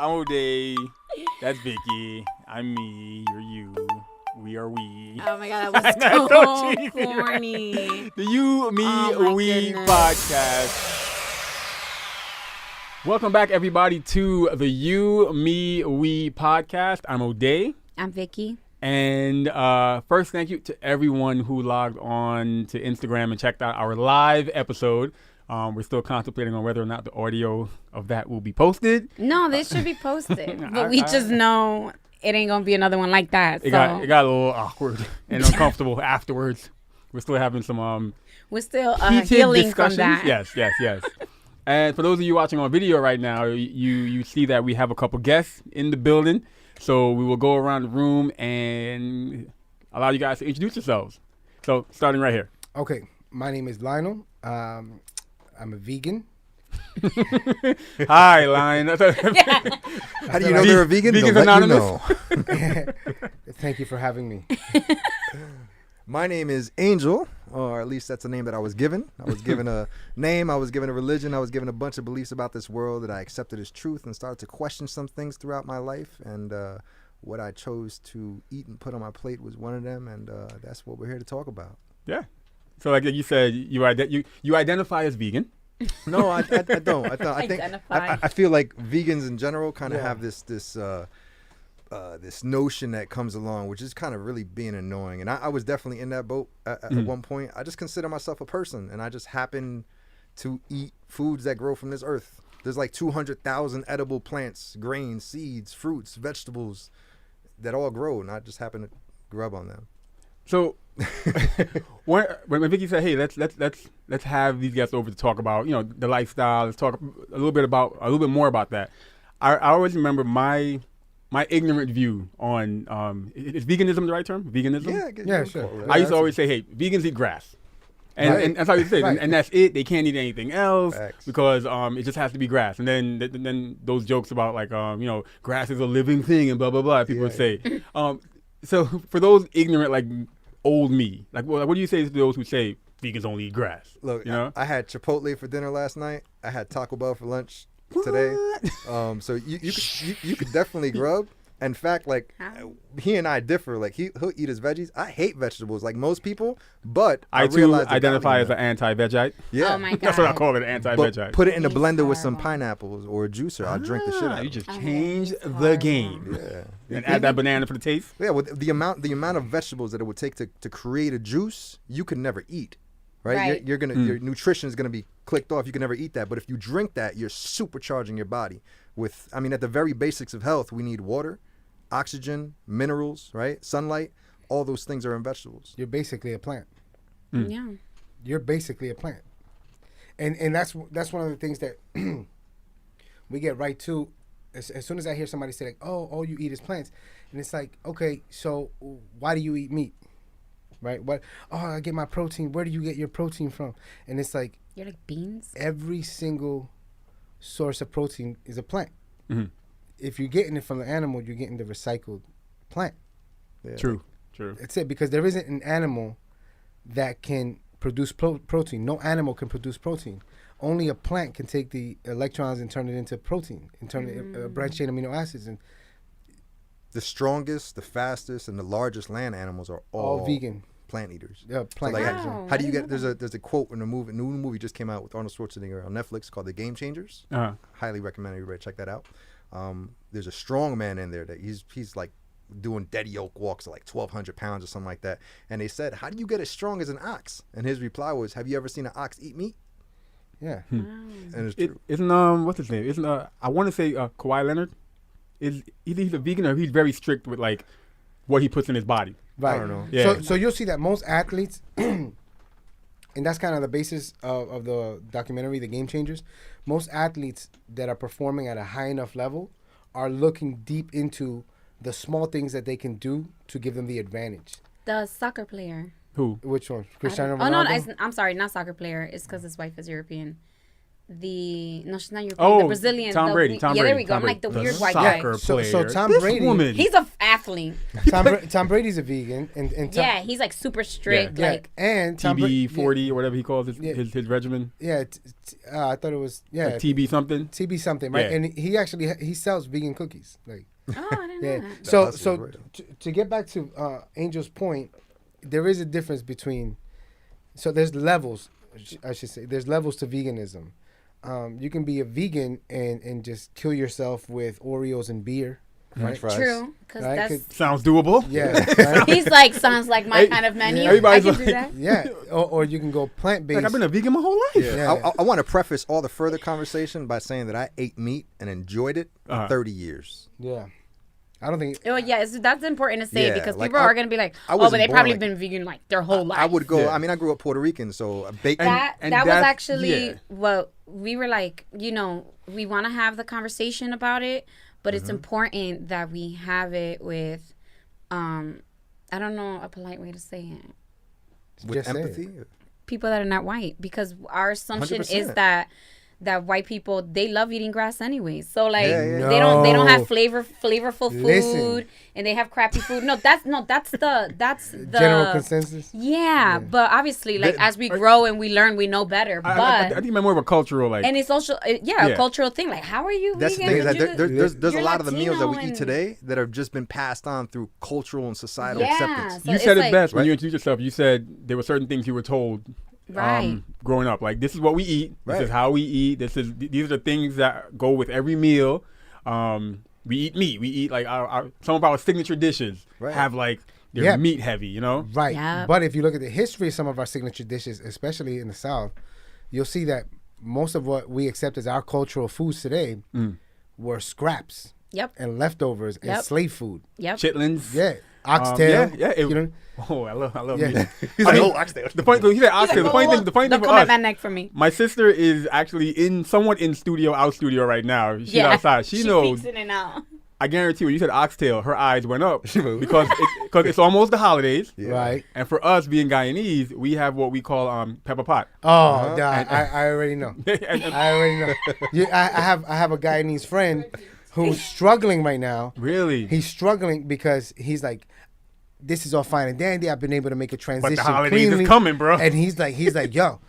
I'm O'Day. That's Vicky. I'm me. You're you. We are we. Oh my god, that was That's so cheesy. corny. The You, Me, Oh my We goodness. podcast. Welcome back, everybody, to the You, Me, We podcast. I'm O'Day. I'm Vicky. And first, thank you to everyone who logged on to Instagram and checked out our live episode. We're still contemplating on whether or not the audio of that will be posted. No, this should be posted, but I- we just know it ain't gonna be another one like that. It So got a little awkward and uncomfortable afterwards. We're still having some we're still heated healing discussions. from that. Yes. And for those of you watching on video right now, you see that we have a couple guests in the building. So we will go around the room and allow you guys to introduce yourselves. So starting right here. Okay, my name is Lionel. I'm a vegan. Hi, Lion. How do you know they're a vegan? Vegans They'll let you Anonymous? know. Thank you for having me. My name is Angel, or at least that's the name that I was given. I was given a name, I was given a religion, I was given a bunch of beliefs about this world that I accepted as truth and started to question some things throughout my life. And what I chose to eat and put on my plate was one of them, and that's what we're here to talk about. Yeah. So like you said, you identify as vegan. No, I don't. I think Identify. I feel like vegans in general kind of Yeah. have this notion that comes along, which is kind of really being annoying. And I was definitely in that boat at one point. I just consider myself a person, and I just happen to eat foods that grow from this earth. There's like 200,000 edible plants, grains, seeds, fruits, vegetables that all grow, and I just happen to grub on them. So when Vicky said, "Hey, let's have these guests over to talk about the lifestyle. Let's talk a little bit more about that." I always remember my ignorant view on is veganism the right term? Veganism. Yeah, sure. I used to always say, "Hey, vegans eat grass," and, Right. and that's how you say it, Right. and that's it. They can't eat anything else Facts. because it just has to be grass. And then those jokes about like grass is a living thing and blah blah blah. People would say. So for those ignorant like old me, like what do you say to those who say vegans only eat grass? Look, you know? I had Chipotle for dinner last night. I had Taco Bell for lunch today. So you could definitely grub. In fact, like How? he and I differ. Like he'll eat his veggies. I hate vegetables, like most people. But I too realize the identify value as in an anti-vegite. yeah. Oh my god. That's what I call it, an But anti-vegite. put it in the He's blender with some horrible. pineapples or a juicer. I'll drink the shit out You of it. just Oh, change it's the horrible. game Yeah. and add that banana for the taste. Yeah, with the amount of vegetables that it would take to create a juice, you could never eat, right? Right. You're gonna your nutrition is gonna be clicked off. You can never eat that. But if you drink that, you're supercharging your body with. I mean, at the very basics of health, we need water, oxygen, minerals, right? Sunlight. All those things are in vegetables. You're basically a plant. Yeah. You're basically a plant, and that's one of the things that we get right to. As soon as I hear somebody say like, "Oh, all you eat is plants," and it's like, okay, so why do you eat meat, right? What? Oh, I get my protein. Where do you get your protein from? And it's like You're like beans. every single source of protein is a plant. Mhm. If you're getting it from the animal, you're getting the recycled plant. Yeah. True. That's it, because there isn't an animal that can produce protein. No animal can produce protein. Only a plant can take the electrons and turn it into protein and turn it branched chain amino acids, and The strongest, the fastest, and the largest land animals are all vegan. plant eaters. Plant. Like, eaters. Wow. how do you I get? didn't know There's a quote in a new movie just came out with Arnold Schwarzenegger on Netflix called The Game Changers. Uh-huh. Highly recommend everybody check that out. There's a strong man in there that he's like doing dead yoke walks at like 1,200 pounds or something like that. And they said, "How do you get as strong as an ox?" And his reply was, "Have you ever seen an ox eat meat?" Yeah. And it's It true. isn't what's his name? Isn't I want to say Kawhi Leonard. Is either he's a vegan or he's very strict with like what he puts in his body. Right. I don't know. Yeah. So you'll see that most athletes, and that's kind of the basis of the documentary, The Game Changers. Most athletes that are performing at a high enough level are looking deep into the small things that they can do to give them the advantage. The soccer player. Who? Which one? I Cristiano don't- Ronaldo? Oh no, I'm sorry, not soccer player. It's because his wife is European. No, she's not European. Oh, the Brazilian. Tom the Brady. we- Tom yeah, there Brady. we go. Tom I'm like the Brady. weird white Soccer guy. So player. Tom This Brady- woman. He's a athlete. Tom Brady's a vegan, and Tom, Yeah, he's like super strict. yeah, Like and Tom TB Bra- 40 or whatever he calls Yeah. his regimen. Yeah, I thought it was Like TB something. TB something, right? Yeah. And he actually he sells vegan cookies, like. oh, I didn't know Yeah. that. So That's so great. to get back to Angel's point, there is a difference between. So there's levels, I should say. There's levels to veganism. You can be a vegan and just kill yourself with Oreos and beer. Right? Fries. True, because Right, that's 'cause- Sounds doable. Yeah. Right? he's like sounds like my Hey, kind of menu. I everybody's can do like- that. Yeah. Or you can go plant based. Like I've been a vegan my whole life. Yeah. Yeah. I want to preface all the further conversation by saying that I ate meat and enjoyed it for Uh-huh. 30 years. Yeah. I don't think. Oh yeah, that's important to say Yeah, because like, people are gonna be like, I oh, but wasn't they born probably like- been vegan like their whole life. I would go. Yeah. I mean, I grew up Puerto Rican, so a bacon. that And that was that's- actually yeah. what we were like. You know, we want to have the conversation about it, but it's important that we have it with, I don't know a polite way to say it. with Just say it. empathy. People that are not white, because our assumption is 100%. that white people, they love eating grass anyways. So like Yeah, yeah. they don't have No. flavorful food, Listen. and they have crappy food. That's the General consensus. Yeah, but obviously, like The- as we grow and we learn, we know better. But I think it's more of a cultural like. and it's also a Yeah. cultural thing. Like, how are you That's the vegan? thing is that Did you- there's a you're lot of the meals that we Latino eat and- today that have just been passed on through cultural and societal Yeah, acceptance. so you it's said it like- best when Right. you introduced yourself. You said there were certain things you were told Right. growing up. Like this is what we eat. This Right. is how we eat. These are the things that go with every meal. We eat meat. We eat like some of our signature dishes Right. have like they're Yeah. meat heavy. You know. Right. Yeah. But if you look at the history of some of our signature dishes, especially in the South, you'll see that most of what we accept as our cultural foods today were scraps Yep. and leftovers and Yep. slave food. Yep. Yeah. Chitlins. Oxtail. yeah. You know, Oh, I love Yeah. meat. He's I like, mean, oh, oxtail. The point. He said oxtail. The funny thing. The funny thing Don't for come at us. my neck for me. My sister is actually somewhat in studio, out studio right now. She's outside. She knows. peeks in and out. I guarantee when you said oxtail, her eyes went up because it's almost the holidays. Yeah. right? And for us being Guyanese, we have what we call pepper pot. Oh, God, I already know. And- I already know. I have a Guyanese friend who's struggling right now. really? He's struggling because he's like, this is all fine and dandy. I've been able to make a transition holidays is cleanly. coming, bro. And he's like, yo,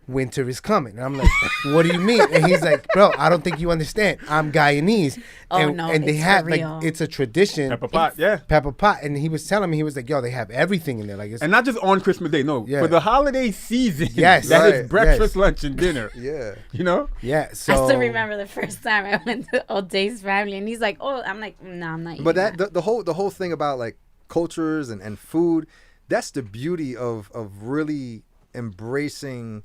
winter is coming. And I'm like, what do you mean? And he's like, bro, I don't think you understand. I'm Guyanese. Oh, and, no, and they it's have for like real. it's a tradition. Pepper pot, yeah. Pepper pot. And he was telling me, he was like, yo, they have everything in there. Like it's And not just on Christmas Day, no. Yeah. For the holiday season. Yes. That is Right, breakfast, yes. lunch, and dinner. Yeah. You know? yeah. So I still remember the first time I went to O'Day's family, and he's like, "Oh," I'm like, "No, I'm not." Eating But that the whole thing about like cultures and food, that's the beauty of really embracing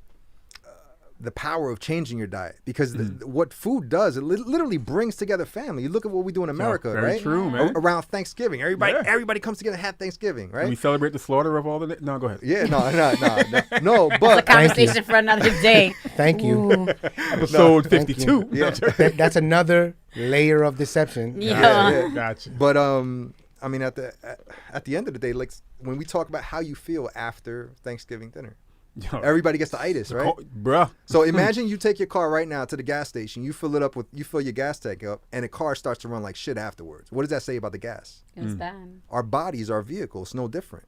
the power of changing your diet, because what food does, it literally brings together family. You look at what we do in America, very right? true, man. Around Thanksgiving, everybody Yeah. everybody comes together and have Thanksgiving, And we right? celebrate the slaughter of all the. No, go ahead. Yeah, no, It's a but conversation for another day. thank you. Ooh. Episode thank 52. you. Yeah. That's another layer of deception. Yeah. yeah. Gotcha. But I mean, at the end of the day, like when we talk about how you feel after Thanksgiving dinner, Yo, everybody gets the itis, right? Bruh. So imagine you take your car right now to the gas station, you fill your gas tank up, and the car starts to run like shit afterwards. What does that say about the gas? It was bad. Our bodies, our vehicles, no different.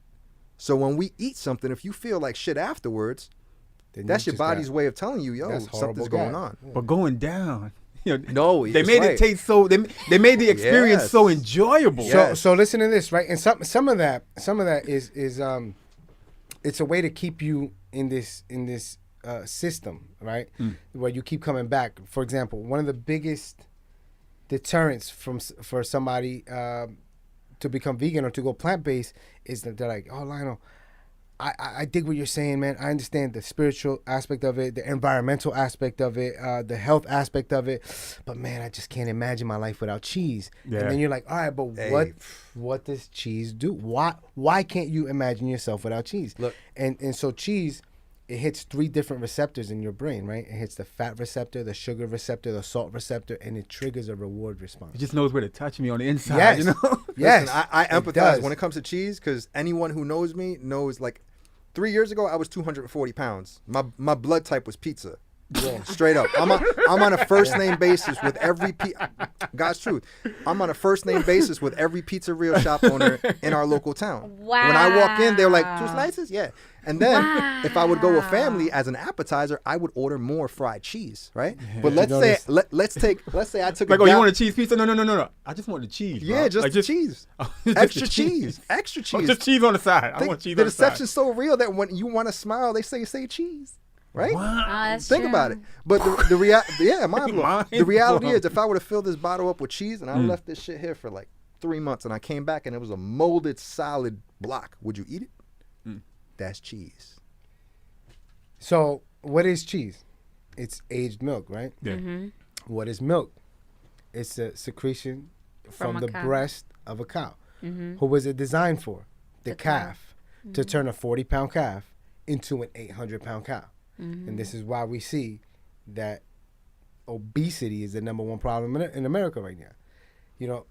So when we eat something, if you feel like shit afterwards, Then that's you your just body's got- way of telling you, yo, That's horrible something's going gas. on. But going down. You know, No, they it's made right. it taste so. They made the experience Yes. so enjoyable. So Yes. so listen to this, right? And some of that is it's a way to keep you in this system, right? Where you keep coming back. For example, one of the biggest deterrents for somebody to become vegan or to go plant-based is that they're like, oh, Lionel, I dig what you're saying, man. I understand the spiritual aspect of it, the environmental aspect of it, the health aspect of it, but man, I just can't imagine my life without cheese. Yeah. And then you're like, all right, but Hey. what does cheese do? Why can't you imagine yourself without cheese? Look. And so cheese, it hits 3 different receptors in your brain, right? It hits the fat receptor, the sugar receptor, the salt receptor, and it triggers a reward response. It just knows where to touch me on the inside. Yes. You know. Yes, Listen, I it empathize does. when it comes to cheese, because anyone who knows me knows, like 3 years ago, I was 240 pounds. My blood type was pizza. Straight up. I'm on a first name basis with every God's truth. I'm on a first name basis with every pizzeria shop owner in our local town. Wow. When I walk in, they're like, 2 slices? Yeah. And then if I would go with family as an appetizer, I would order more fried cheese, right? But let's say I took Like, oh, you want a cheese pizza? No. I just want the cheese. Yeah, bro. just like, the cheese. just Extra the cheese. Extra Oh, cheese. just cheese on the side. I want cheese The on the side. deception's so real that when you want to smile, they say cheese. Right? That's Think true. about it. But the reality, mind blowing. Mind The reality blown. is, if I would have filled this bottle up with cheese and I left this shit here for like 3 months and I came back and it was a molded solid block, would you eat it? That's cheese. So what is cheese? It's aged milk, right? Yeah. What is milk? It's a secretion from a the cow. breast of a cow. Who was it designed for? The calf. To turn a 40-pound calf into an 800-pound cow. And this is why we see that obesity is the #1 problem in America right now. You know,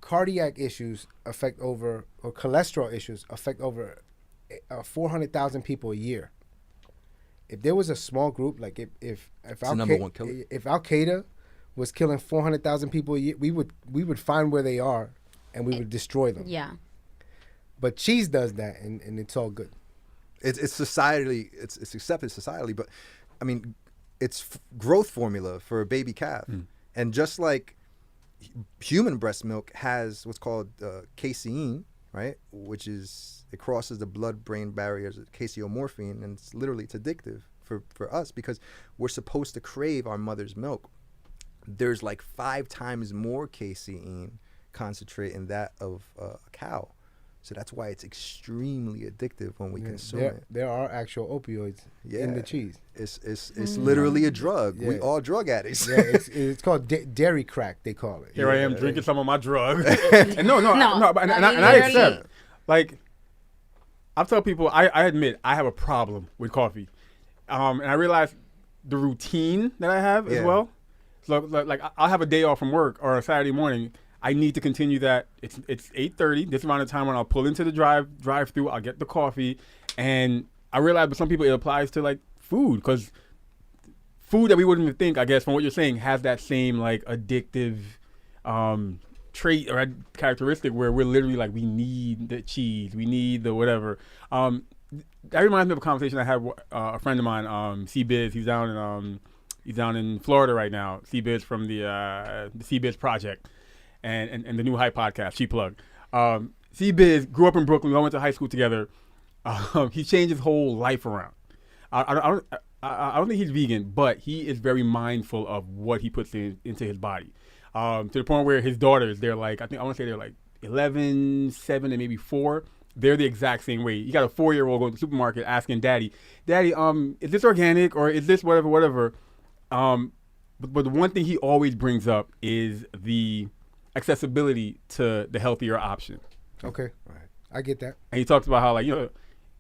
cardiac issues affect or cholesterol issues affect over 400,000 people a year. If there was a small group, like if the #1 killer. if Al Qaeda was killing 400,000 people a year, we would find where they are and we would destroy them. Yeah. But cheese does that, and it's all good. It's societally, it's accepted societally, but I mean, it's growth formula for a baby calf. And just like human breast milk has what's called casein, right? Which is, it crosses the blood-brain barriers, caseomorphine, and it's addictive for us because we're supposed to crave our mother's milk. There's like 5 times more casein concentrate in that of a cow. So that's why it's extremely addictive when we consume it. There are actual opioids in the cheese. It's literally a drug. We Yeah. all drug addicts. Yeah, it's called dairy crack, they call it. Here I am drinking some of my drug. And no, and I literally- accept. Like, I've told people, I admit I have a problem with coffee. And I realize the routine that I have as Yeah. well. So, like, I'll have a day off from work or a Saturday morning. I need to continue that. It's 8:30. This amount of time when I'll pull into the drive-through. I'll get the coffee, and I realize, but some people it applies to like food because food that we wouldn't even think, I guess, from what you're saying, has that same like addictive trait or characteristic where we're literally like, we need the cheese, we need the whatever. That reminds me of a conversation I had with a friend of mine, C-Biz. He's down in Florida right now. C-Biz from the C-Biz Project. And the New Hype podcast, Cheap Plug. C-Biz grew up in Brooklyn. We all went to high school together. He changed his whole life around. I don't think he's vegan, but he is very mindful of what he puts into his body. To the point where his daughters, they're like, I want to say they're like 11, 7, and maybe 4. They're the exact same way. You got a 4-year-old going to the supermarket asking Daddy, is this organic or is this whatever? But the one thing he always brings up is the accessibility to the healthier option. Okay, I get that. And he talks about how, like,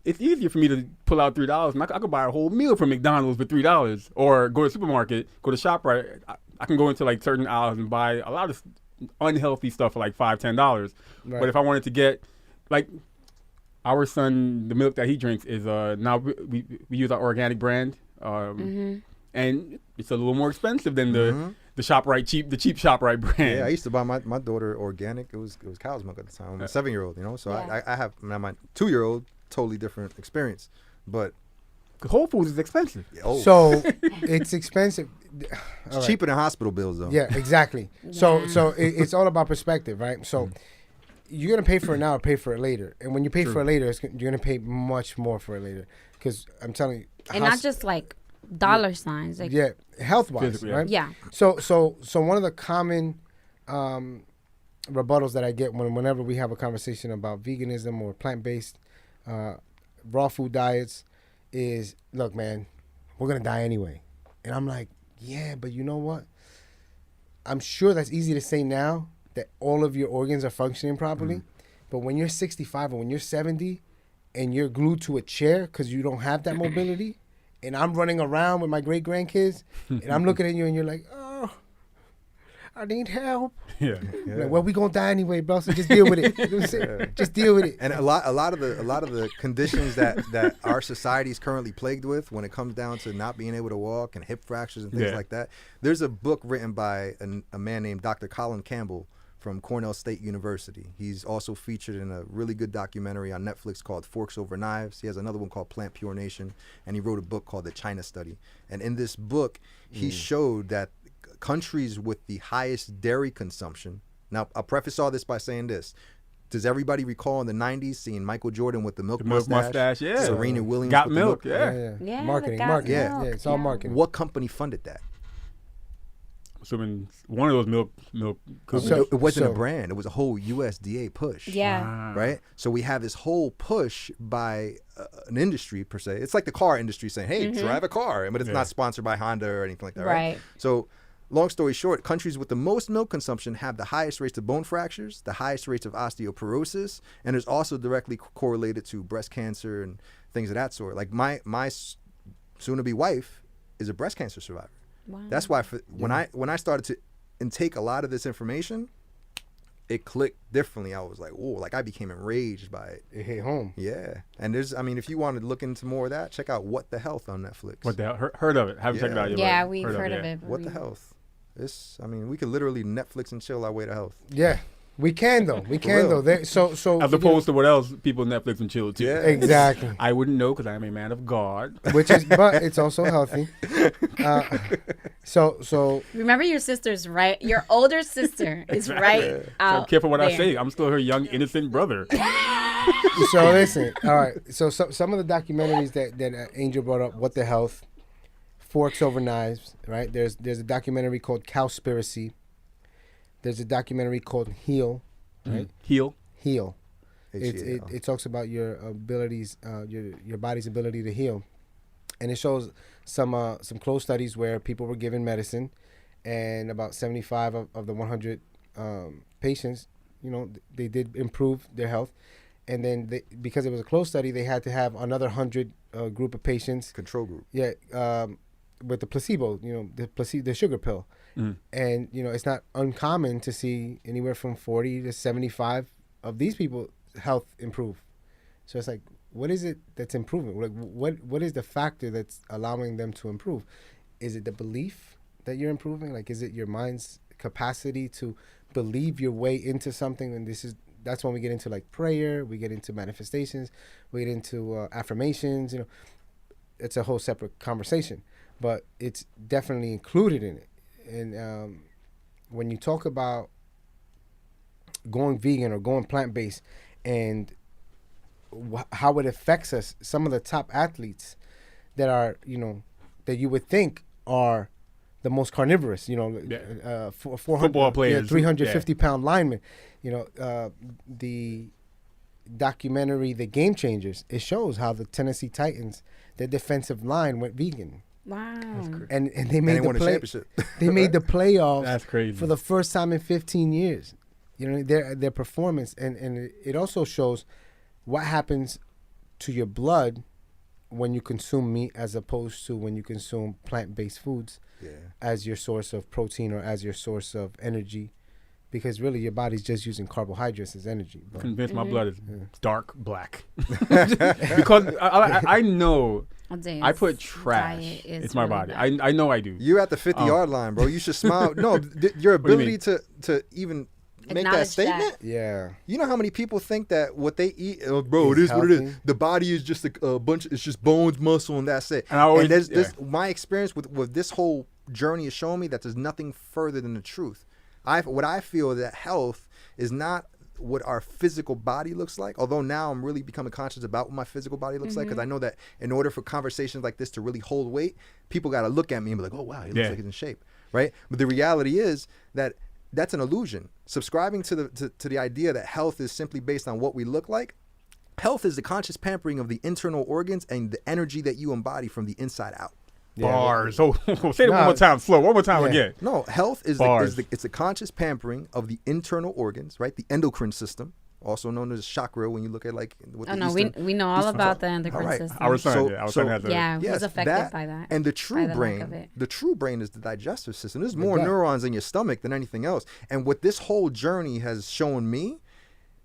it's easier for me to pull out $3 and I could buy a whole meal from McDonald's for $3, or go to the supermarket, go to ShopRite. I can go into like certain aisles and buy a lot of unhealthy stuff for like $5, $10. Right. But if I wanted to get, like, our son, the milk that he drinks is now we use our organic brand, and it's a little more expensive than the ShopRite the cheap ShopRite brand. Yeah, I used to buy my daughter organic. It was cow's milk at the time. I'm a 7-year-old, So Yeah. I have now my 2-year-old, totally different experience. But Whole Foods is expensive. So it's expensive. it's cheaper than hospital bills, though. Yeah, exactly. So it's all about perspective, right? So you're gonna pay for it now or pay for it later, and when you pay for it later, you're gonna pay much more for it later. Because I'm telling you, And not just like dollar signs. Like, yeah, health wise, Physically, yeah. right? yeah. So one of the common rebuttals that I get whenever we have a conversation about veganism or plant-based raw food diets is, look, man, we're gonna die anyway. And I'm like, yeah, but you know what? I'm sure that's easy to say now that all of your organs are functioning properly. But when you're 65 or when you're 70 and you're glued to a chair because you don't have that mobility, and I'm running around with my great grandkids, and I'm looking at you and you're like, oh, I need help. Yeah. Like, well, we gonna die anyway, bro. So just deal with it. You know what I'm saying? Just deal with it. And a lot of the conditions that our society is currently plagued with, when it comes down to not being able to walk and hip fractures and things like that. There's a book written by a man named Dr. Colin Campbell from Cornell State University. He's also featured in a really good documentary on Netflix called Forks Over Knives. He has another one called Plant Pure Nation, and he wrote a book called The China Study. And in this book, he showed that countries with the highest dairy consumption. Now, I'll preface all this by saying this. Does everybody recall in the 90s seeing Michael Jordan with the milk mustache? Yeah. Serena Williams Got with milk, the yeah. Yeah, Marketing. the got Yeah, milk, it's all marketing. What company funded that? Assuming one of those milk companies. So- It wasn't a brand. It was a whole USDA push. Yeah. Right? So we have this whole push by an industry, per se. It's like the car industry saying, hey, drive a car. But it's not sponsored by Honda or anything like that, right? So long story short, countries with the most milk consumption have the highest rates of bone fractures, the highest rates of osteoporosis, and is also directly correlated to breast cancer and things of that sort. Like my soon-to-be wife is a breast cancer survivor. Wow. That's why when I started to intake a lot of this information, it clicked differently. I was like, oh, like I became enraged by it. It hit home. Yeah. And if you wanted to look into more of that, check out What the Health on Netflix. What the hell? Heard of it? Haven't checked it out yet. Yeah, but we've heard of yeah. it. but What the Health? We could literally Netflix and chill our way to health. Yeah, we can though. We can real. though. So As opposed to what else people Netflix and chill to. Yeah. exactly. I wouldn't know because I am a man of God. But it's also healthy. So Remember, your sister's right. Your older sister is right So out careful what I there. say. I'm still her young, innocent brother. So listen, all right. So some of the documentaries that Angel brought up, What the Health, Forks Over Knives, right? There's a documentary called Cowspiracy. There's a documentary called Heal, right? Heal. Heal. HEAL. It talks about your abilities, your body's ability to heal, and it shows some close studies where people were given medicine, and about 75 of the 100 patients, they did improve their health. And then because it was a closed study, they had to have another 100 group of patients. Control group. Yeah, with the placebo, the sugar pill. Mm. And, it's not uncommon to see anywhere from 40 to 75 of these people health improve. So it's like, what is it that's improving? Like, what is the factor that's allowing them to improve? Is it the belief that you're improving? Like, is it your mind's capacity to believe your way into something? And that's when we get into like prayer, we get into manifestations, we get into affirmations. It's a whole separate conversation, but it's definitely included in it. And when you talk about going vegan or going plant-based and how it affects us, some of the top athletes that are, that you would think are the most carnivorous, 400 Football players. 350-pound linemen. The documentary, The Game Changers, it shows how the Tennessee Titans, their defensive line went vegan. Wow. And they made won a championship. They made the playoffs That's crazy. for the first time in 15 years. Their performance, and it also shows what happens to your blood when you consume meat as opposed to when you consume plant-based foods as your source of protein or as your source of energy, because really your body's just using carbohydrates as energy. But Convinced my blood is dark black. Because I know I put trash. It's my body. I know I do. You're at the 50-yard line, bro. You should smile. No, your What do you ability to even make that Acknowledge statement. yeah, You know how many people think that what they eat, bro, it is what it healthy. is. The body is just a bunch. It's just bones, muscle, and that's it. And I always- there's yeah. this. My experience with this whole journey is showing me that there's nothing further than the truth. What I feel that health is not what our physical body looks like. Although now I'm really becoming conscious about what my physical body looks like, because I know that in order for conversations like this to really hold weight, people got to look at me and be like, "Oh wow, he looks like he's in shape," right? But the reality is that that's an illusion. Subscribing to the idea that health is simply based on what we look like. Health is the conscious pampering of the internal organs and the energy that you embody from the inside out. Bars. So say it one more time, slow. One more time again. No, health is Bars. it's a conscious pampering of the internal organs, right? The endocrine system, also known as chakra. When you look at like what Oh the no, Eastern, we know all Eastern about thought- the endocrine All right. system. Our son, So- yeah, our so- son has a. Yeah, Yes, was affected that by that. And the by true the brain, lack of it. the true brain is the digestive system. There's The more gut. neurons in your stomach than anything else. And what this whole journey has shown me,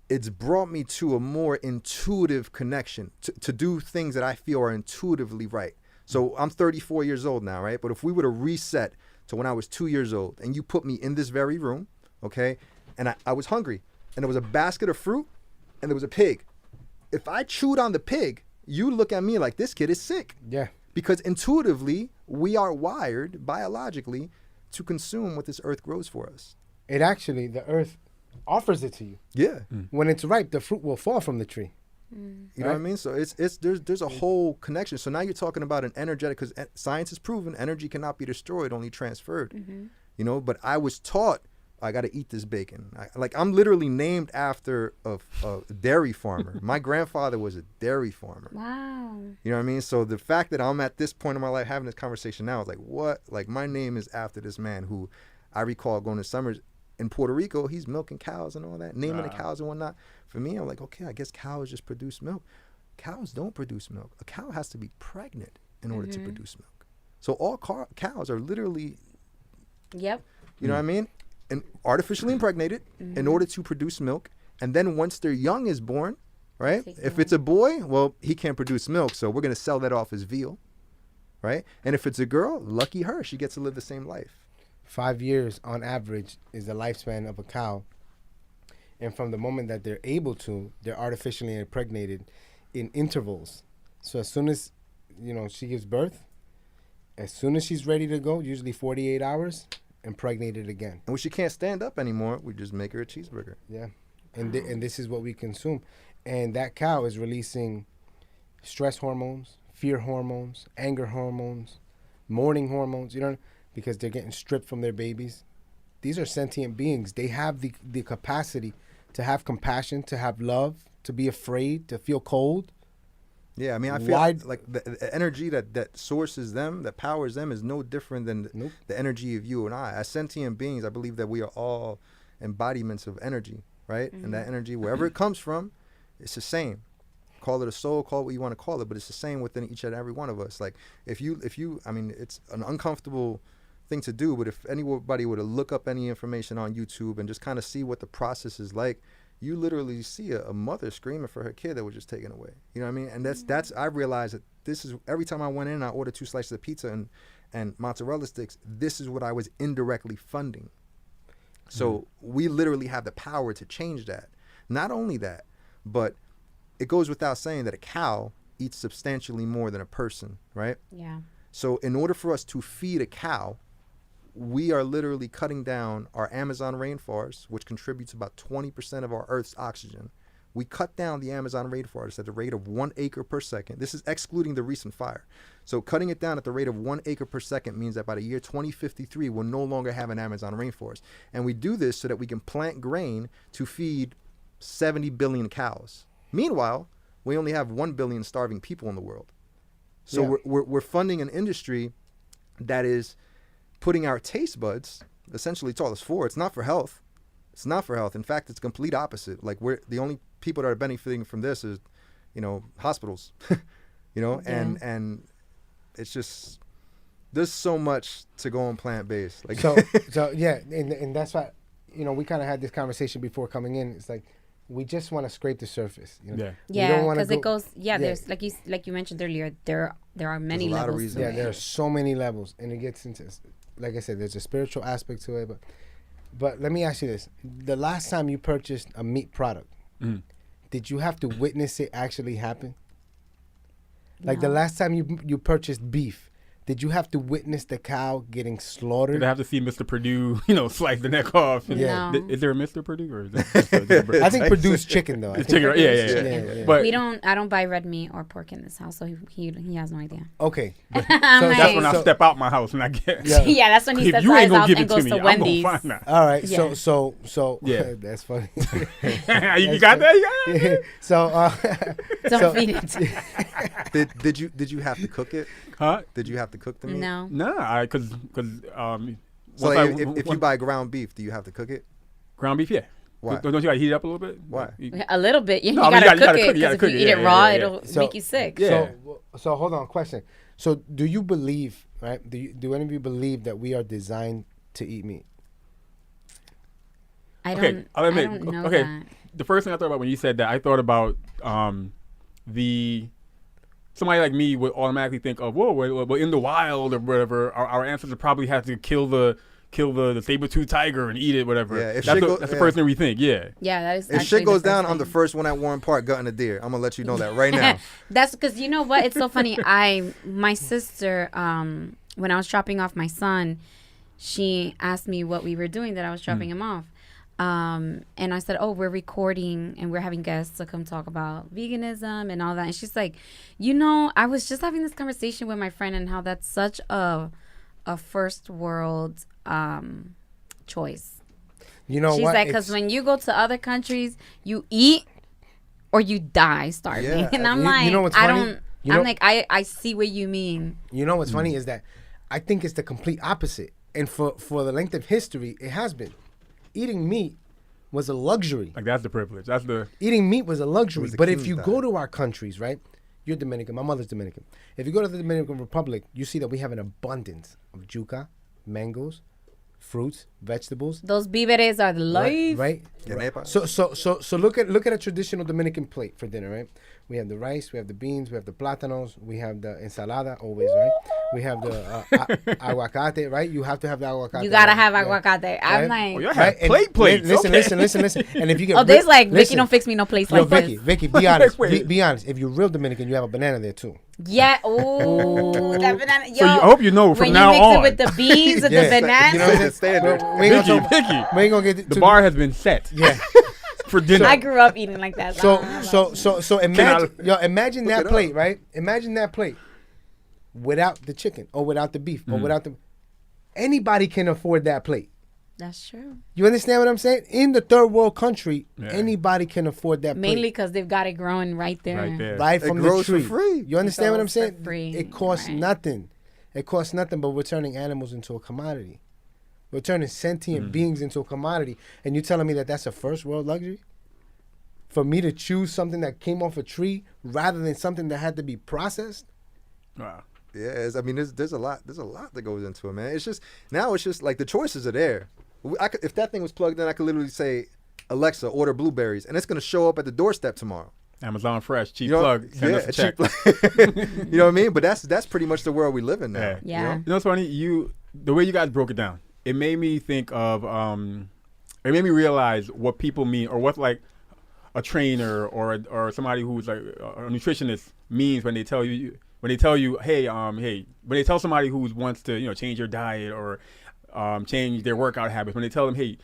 it's brought me to a more intuitive connection to do things that I feel are intuitively right. So I'm 34 years old now, right? But if we were to reset to when I was 2 years old and you put me in this very room, okay, and I was hungry and there was a basket of fruit and there was a pig. If I chewed on the pig, you look at me like this kid is sick. Yeah. Because intuitively, we are wired biologically to consume what this earth grows for us. It actually, the earth offers it to you. Yeah. When it's ripe, the fruit will fall from the tree. You know what I mean? So there's a whole connection. So now you're talking about an energetic, because science has proven energy cannot be destroyed, only transferred. You know, but I was taught I got to eat this bacon. I'm literally named after a dairy farmer. My grandfather was a dairy farmer. Wow. You know what I mean? So the fact that I'm at this point in my life having this conversation now is like, what? Like, my name is after this man who I recall going to summers in Puerto Rico. He's milking cows and all that, naming the cows and whatnot. For me, I'm like, okay, I guess cows just produce milk. Cows don't produce milk. A cow has to be pregnant in order to produce milk. So all cows are literally, Yep. you know what I mean? And artificially impregnated in order to produce milk. And then once their young is born, right? Take If it it's a boy, well, he can't produce milk, so we're going to sell that off as veal, right? And if it's a girl, lucky her, she gets to live the same life. 5 years on average is the lifespan of a cow. And from the moment that they're able to, they're artificially impregnated in intervals. So as soon as, she gives birth, as soon as she's ready to go, usually 48 hours, impregnated again. And when she can't stand up anymore, we just make her a cheeseburger. Yeah. And and this is what we consume. And that cow is releasing stress hormones, fear hormones, anger hormones, mourning hormones, because they're getting stripped from their babies. These are sentient beings. They have the capacity to have compassion, to have love, to be afraid, to feel cold. Yeah, I mean, I feel Why- like the energy that sources them, that powers them, is no different than Nope. the energy of you and I. As sentient beings, I believe that we are all embodiments of energy, right? And that energy, wherever it comes from, it's the same. Call it a soul, call it what you want to call it, but it's the same within each and every one of us. Like, if you, I mean, it's an uncomfortable thing to do, but if anybody were to look up any information on YouTube and just kind of see what the process is like, you literally see a mother screaming for her kid that was just taken away. You know what I mean? And that's I realized that this is, every time I went in, I ordered 2 slices of pizza and mozzarella sticks. This is what I was indirectly funding. So we literally have the power to change that. Not only that, but it goes without saying that a cow eats substantially more than a person, right? Yeah. So in order for us to feed a cow, we are literally cutting down our Amazon rainforest, which contributes about 20% of our Earth's oxygen. We cut down the Amazon rainforest at the rate of 1 acre per second. This is excluding the recent fire. So cutting it down at the rate of 1 acre per second means that by the year 2053, we'll no longer have an Amazon rainforest. And we do this so that we can plant grain to feed 70 billion cows. Meanwhile, we only have 1 billion starving people in the world. So Yeah. we're funding an industry that is putting our taste buds, essentially, it's all it's for. It's not for health. It's not for health. In fact, it's complete opposite. Like, we're the only people that are benefiting from this is, hospitals, and it's just, there's so much to go on plant-based. Like, So yeah, and that's why, we kind of had this conversation before coming in. It's like, we just want to scrape the surface. Yeah. We Yeah, don't wanna because it go- goes. Yeah, there's like you mentioned earlier. There are many a lot of levels. reasons. to Yeah, it. there are so many levels, and it gets into, like I said, there's a spiritual aspect to it. But let me ask you this: the last time you purchased a meat product, did you have to witness it actually happen? Like the No. last time you purchased beef, did you have to witness the cow getting slaughtered? Did I have to see Mr. Purdue, slice the neck off? And- Yeah. Is there a Mr. Purdue or is it just a bird? I think Purdue's chicken though. I It's think- chicken, yeah. But I don't buy red meat or pork in this house, so he has no idea. Okay. I'm that's that's when I So- step out my house and I get. Yeah. yeah, that's when he If steps you out ain't his gonna house give and it to goes me, to I'm gonna Wendy's. find that. All right. Yeah. So Yeah. that's funny. you got that? You got that? so Don't so- feed it. did you have to cook it? Huh? Did you have to cook the meat? No. Nah, because So like, if you buy ground beef, do you have to cook it? ground beef, yeah. Why? Don't you gotta heat it up a little bit? Why? A little bit. You, No, I mean, gotta, you gotta cook cook it, it you gotta because if cook you it, eat it yeah, raw, yeah, it'll So- make you sick. Yeah. So hold on, question. So do you believe, right? Do any of you believe that we are designed to eat meat? I Okay, don't. I'll I admit. don't know Okay, that. the first thing I thought about when you said that, I thought about somebody like me would automatically think of, whoa, well, in the wild or whatever, our ancestors probably had to kill the saber-tooth tiger and eat it, whatever. Yeah, if that's shit the first thing we think. Yeah. Yeah, that is. If actually shit goes the first down, I'm the thing. first one at Warren Park gutting a deer. I'm gonna let you know that right now. That's because you know what? It's so funny. My sister, when I was dropping off my son, she asked me what we were doing that I was dropping him off. And I said, oh, we're recording and we're having guests to come talk about veganism and all that. And she's like, you know, I was just having this conversation with my friend and how that's such a first world choice. You know She's what? like, because when you go to other countries, you eat or you die starving. Yeah. And I'm You like, know what's I funny? don't, You I'm know- like, I see what you mean. You know what's funny is that I think it's the complete opposite. And for the length of history, it has been. Eating meat was a luxury. Like that's the privilege. That's the Eating meat was a luxury. the But if king's you diet. go to our countries, right? You're Dominican. My mother's Dominican. If you go to the Dominican Republic, you see that we have an abundance of yuca, mangoes, fruits, vegetables. Those víveres are the life. Right? Ganepa. So look at a traditional Dominican plate for dinner, right? We have the rice, we have the beans, we have the plátanos, we have the ensalada always, right? We have the aguacate, right? You have to have the aguacate. You gotta right? have Yeah. aguacate. I'm Right? like, oh, y'all have Right? And plates. Listen, Okay. listen. And if you get oh, there's like, Vicky listen. don't fix me no place Yo, like this. Vicky, be honest. Wait. Be honest. If you're real Dominican, you have a banana there too. Yeah. Ooh, that banana. Yo, So I hope you know from when now you mix on. it with the beans and Yeah. the banana. You know what I'm saying? Standard. We ain't gonna Vicky, talk- Vicky. we ain't gonna get The to bar has been set Yeah. for dinner. I grew up eating like that. So imagine that it up. plate, right? Imagine that plate without the chicken or without the beef or without the. Anybody can afford that plate. That's true. You understand what I'm saying? In the third world country, Yeah. anybody can afford that Mainly plate. because they've got it growing right there. right there. Right It from the grows for tree. free. You understand what I'm Grows for saying? free, It costs right. nothing. It costs nothing, but we're turning animals into a commodity. We're turning sentient beings into a commodity. And you're telling me that that's a first world luxury? For me to choose something that came off a tree rather than something that had to be processed? Wow. Yeah, I mean, there's a lot that goes into it, man. It's just like the choices are there. If that thing was plugged in, I could literally say, Alexa, order blueberries, and it's gonna show up at the doorstep tomorrow. Amazon Fresh, cheap You know, plug. Send us a check. you know what I mean? But that's pretty much the world we live in now. Yeah. Yeah. You know? You know what's funny? The way you guys broke it down, it made me think of, it made me realize what people mean, or what like a trainer or somebody who's like a nutritionist means when they tell you, hey, when they tell somebody who wants to, change your diet or change their workout habits, when they tell them, hey,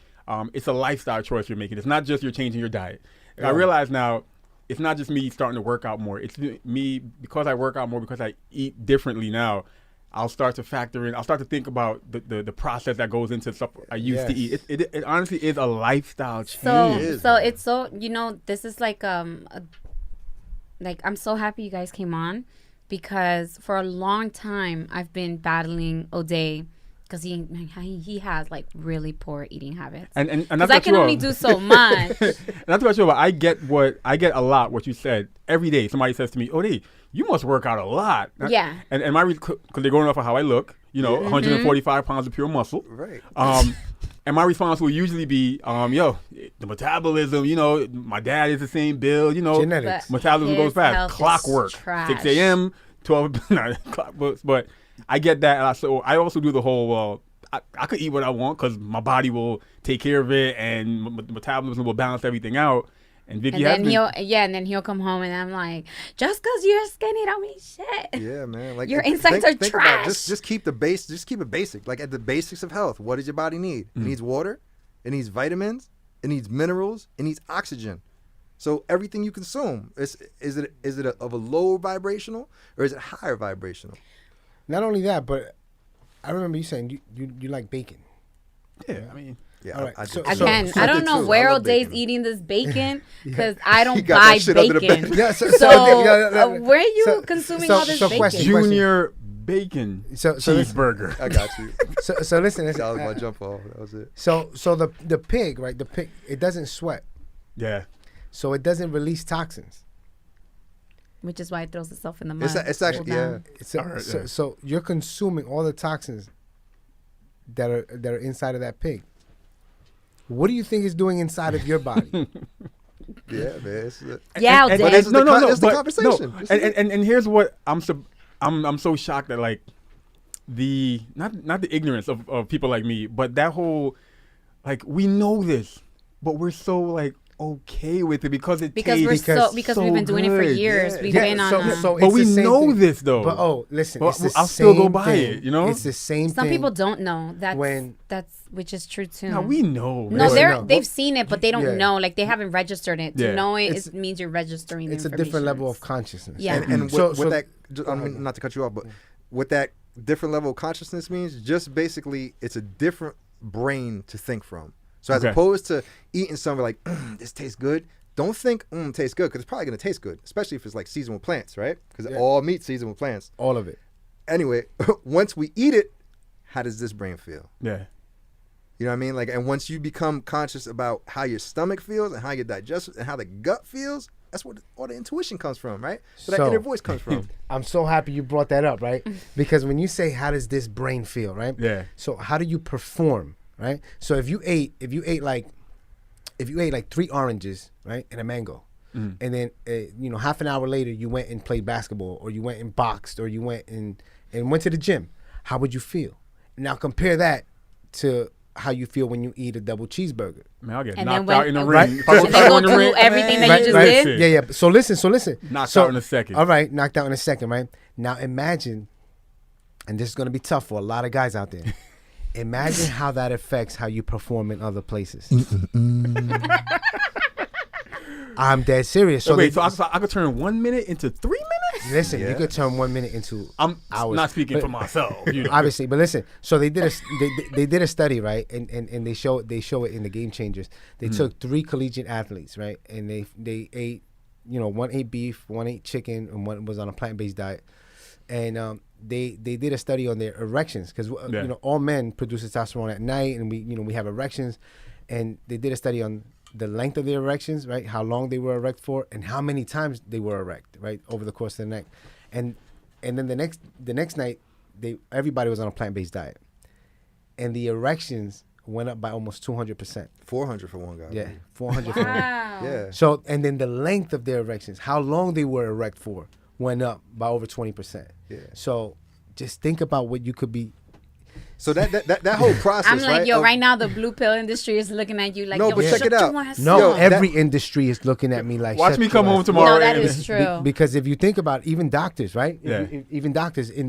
it's a lifestyle choice you're making. It's not just you're changing your diet. And I realize now, it's not just me starting to work out more. It's me, because I work out more, because I eat differently now. I'll start to factor in. I'll start to think about the process that goes into stuff I used to Yes. eat. It honestly is a lifestyle change. So, is, so man. it's so, this is like like I'm so happy you guys came on, because for a long time I've been battling O'Day because he has like really poor eating habits. and that's Because I what can you only are. do so much. And that's what you're. I get a lot what you said every day. Somebody says to me, "Oh, you must work out a lot." Yeah. And my because they're going off of how I look. 145 pounds of pure muscle. Right. And my response will usually be, the metabolism. My dad is the same build. Genetics. Metabolism his goes fast. health is Clockwork. trash. 6 a.m. 12. But I get that. And so I also do the whole. I could eat what I want because my body will take care of it, and metabolism will balance everything out. And Vicky And has then been. and then he'll come home and I'm like, just because you're skinny don't mean shit. Yeah, man. Like Your insides are think trash. About, just keep the base. Just keep it basic. Like at the basics of health. What does your body need? It needs water. It needs vitamins. It needs minerals. It needs oxygen. So everything you consume is it of a lower vibrational or is it higher vibrational? Not only that, but I remember you saying you like bacon. Yeah, I mean. Yeah, All right, I so- do. I so- can. so I don't did know too. where I love O'Day's bacon. eating this bacon because I He don't got buy that shit under the bacon. bed. Yeah, So where are you consuming all this bacon? question. Junior bacon So cheeseburger. I got you. so listen. That was my jump off. That was it. So the pig, right? The pig, it doesn't sweat, Yeah. so it doesn't release toxins. Which is why it throws itself in the mud. It's actually Well done. All right, So you're consuming all the toxins that are inside of that pig. What do you think it's doing inside of your body? Yeah, man. Yeah, and, Dad. this is no, the no, con- no, this is the but- conversation. No. This is And here's what I'm so shocked at, like, the not the ignorance of people like me, but that whole, like, we know this, but we're so like okay with it because it Because tastes because we've been doing it for good. years. Yeah. We've Yeah, been on. so But it's we the same know thing. this though. But listen, Well, it's the I'll still go same by thing. it, you know? It's the same Some thing. people don't know that. When- That's which is true too. no, we know. No, man. they've seen it, but they don't Yeah. know. Like they haven't registered it. To Yeah. know it, It's- it means you're registering. it's the a different level of information. consciousness. Yeah. And So- what so- that, I mean, not to cut you off, but what that different level of consciousness means, just basically, it's a different brain to think from. So as Okay. opposed to eating something like, this tastes good, don't think, tastes good, because it's probably going to taste good, especially if it's like seasoned with plants, right? Because Yeah. all meat seasoned with plants. All of it. Anyway, once we eat it, how does this brain feel? Yeah. You know what I mean? Like, and once you become conscious about how your stomach feels and how your digestion and how the gut feels, that's where all the intuition comes from, right? So that So- inner voice comes from. I'm so happy you brought that up, right? Because when you say how does this brain feel, right? Yeah. So how do you perform, right? So if you ate like 3 oranges, right, and a mango, and then half an hour later you went and played basketball, or you went and boxed, or you went and went to the gym, how would you feel? Now compare that to how you feel when you eat a double cheeseburger. Man, I'll get And knocked then out in the when- ring. Right. If I And then go go in the through ring, everything that man, you just that's did? it. Yeah. So listen. Knocked So- out in a second. All right, knocked out in a second, right? Now imagine, and this is going to be tough for a lot of guys out there. Imagine how that affects how you perform in other places. I'm dead serious. So wait, they- so I could turn 1 minute into 3 minutes? listen, you Yeah. could turn 1 minute into I'm hours. not speaking But- for myself. You know. Obviously, but listen. So they did they did a study, right? And they show it in the Game Changers. They took 3 collegiate athletes, right? And they ate, one ate beef, one ate chicken, and one was on a plant-based diet. And they did a study on their erections because Yeah. all men produce testosterone at night, and we have erections. And they did a study on the length of their erections, right? How long they were erect for, and how many times they were erect, right, over the course of the night. And then the next night, everybody was on a plant-based diet, and the erections went up by almost 200%. 400 for one guy. Yeah, maybe. 400. for one. Wow. Yeah. So, and then the length of their erections, how long they were erect for, went up by over 20%. Yeah. So, just think about what you could be. So that whole process, I'm like, right? yo, of- right now the blue pill industry is looking at you like, No, yo, but check shut it out. your ass No, up. every industry is looking at me like. Watch shut me your come home ass tomorrow. No, that and- is true. Because if you think about it, even doctors, right? Yeah. Even doctors back in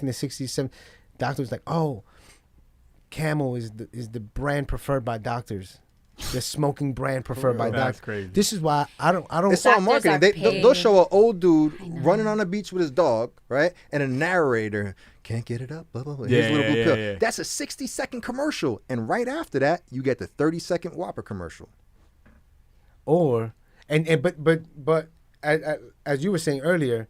the 60s, 70s, doctors like, oh, Camel is the brand preferred by doctors. The smoking brand preferred by That's doctors. crazy. This is why I don't. It's all Doctors marketing. are They'll paid. show an old dude I know. running on the beach with his dog, right? And a narrator can't get it up. Blah, blah, blah. Here's a Yeah, little blue yeah, pill. yeah. That's a 60-second commercial, and right after that, you get the 30-second Whopper commercial. Or but as you were saying earlier,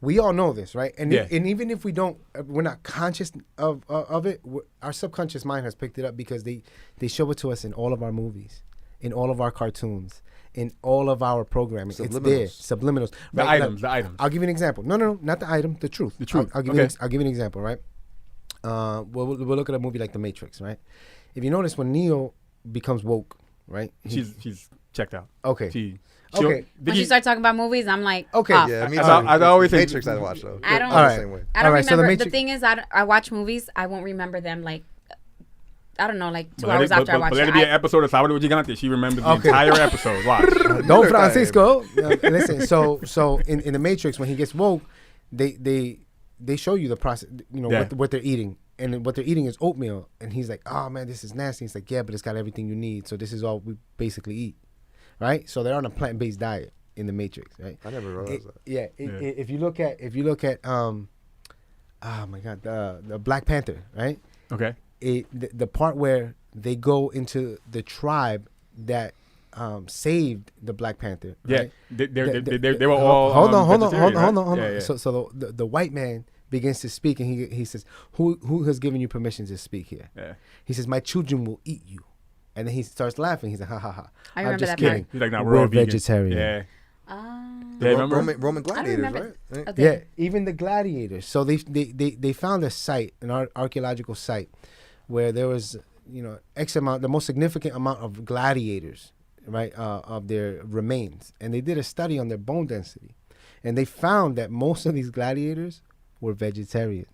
we all know this, right? And Yeah. and even if we're not conscious of it, our subconscious mind has picked it up because they show it to us in all of our movies, in all of our cartoons, in all of our programming. It's there, subliminals. The Right, items, the items. I'll give you an example. No, not the item. The truth. The truth. I'll give you. Okay. I'll give you an example. Right. We'll look at a movie like The Matrix. Right. If you notice, when Neo becomes woke, right? She's checked out. Okay. She Okay. When you start talking about movies, I'm like, Okay. off. Yeah, me I- too. I always think- Matrix I watch, though. I don't- I'm All the right. same way. I don't All right, so The remember. The Matrix- thing is, I watch movies. I won't remember them like, I don't know, like 2 But let hours it, after I but watch let it. it be an episode of Sábado Gigante. She remembers the Okay. entire episode. Watch. Don Francisco. Listen. So in the Matrix, when he gets woke, they show you the process. Yeah. What they're eating, and what they're eating is oatmeal. And he's like, "Oh man, this is nasty." He's like, "Yeah, but it's got everything you need. So this is all we basically eat, right?" So they're on a plant-based diet in the Matrix, right? I never realized that. Yeah. If you look at oh my God, the Black Panther, right? Okay. The part where they go into the tribe that saved the Black Panther. Yeah. Right? They were all hold on. vegetarian, right? Yeah, yeah. So the white man begins to speak, and he says, "Who has given you permission to speak here?" Yeah. He says, "My children will eat you," and then he starts laughing. He's like, "Ha ha ha! I I'm remember just that part. kidding. He's like, "Nah, We're all vegan." vegetarian." Yeah. Oh. Yeah, remember? Roman gladiators, remember. right? Okay. Yeah, even the gladiators. So they found a site, an archaeological site, where there was X amount, the most significant amount of gladiators, right, of their remains, and they did a study on their bone density, and they found that most of these gladiators were vegetarian.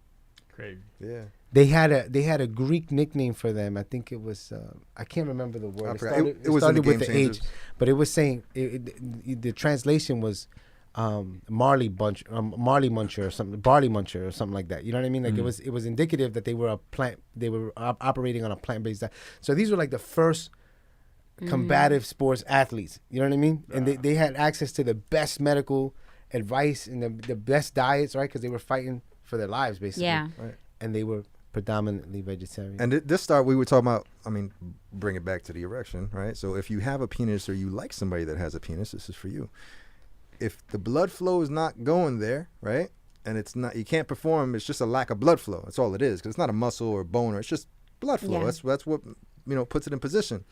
Crazy. Yeah. They had a Greek nickname for them. I think it was I can't remember the word. I It forgot. started, It was in the with Game the H, Changers. but it was saying the translation was Marley Muncher or something, Barley Muncher or something like that. You know what I mean? Like it was indicative that they were a plant. They were operating on a plant-based diet. So these were like the first combative sports athletes. You know what I mean? And they had access to the best medical advice and the best diets, right? Because they were fighting for their lives, basically. Yeah. Right. And they were predominantly vegetarian. And this start, we were talking about, I mean, bring it back to the erection, right? So if you have a penis or you like somebody that has a penis, this is for you. If the blood flow is not going there, right? And it's not, you can't perform, it's just a lack of blood flow. That's all it is. Because it's not a muscle or bone, or it's just blood flow. Yeah. That's what, puts it in position.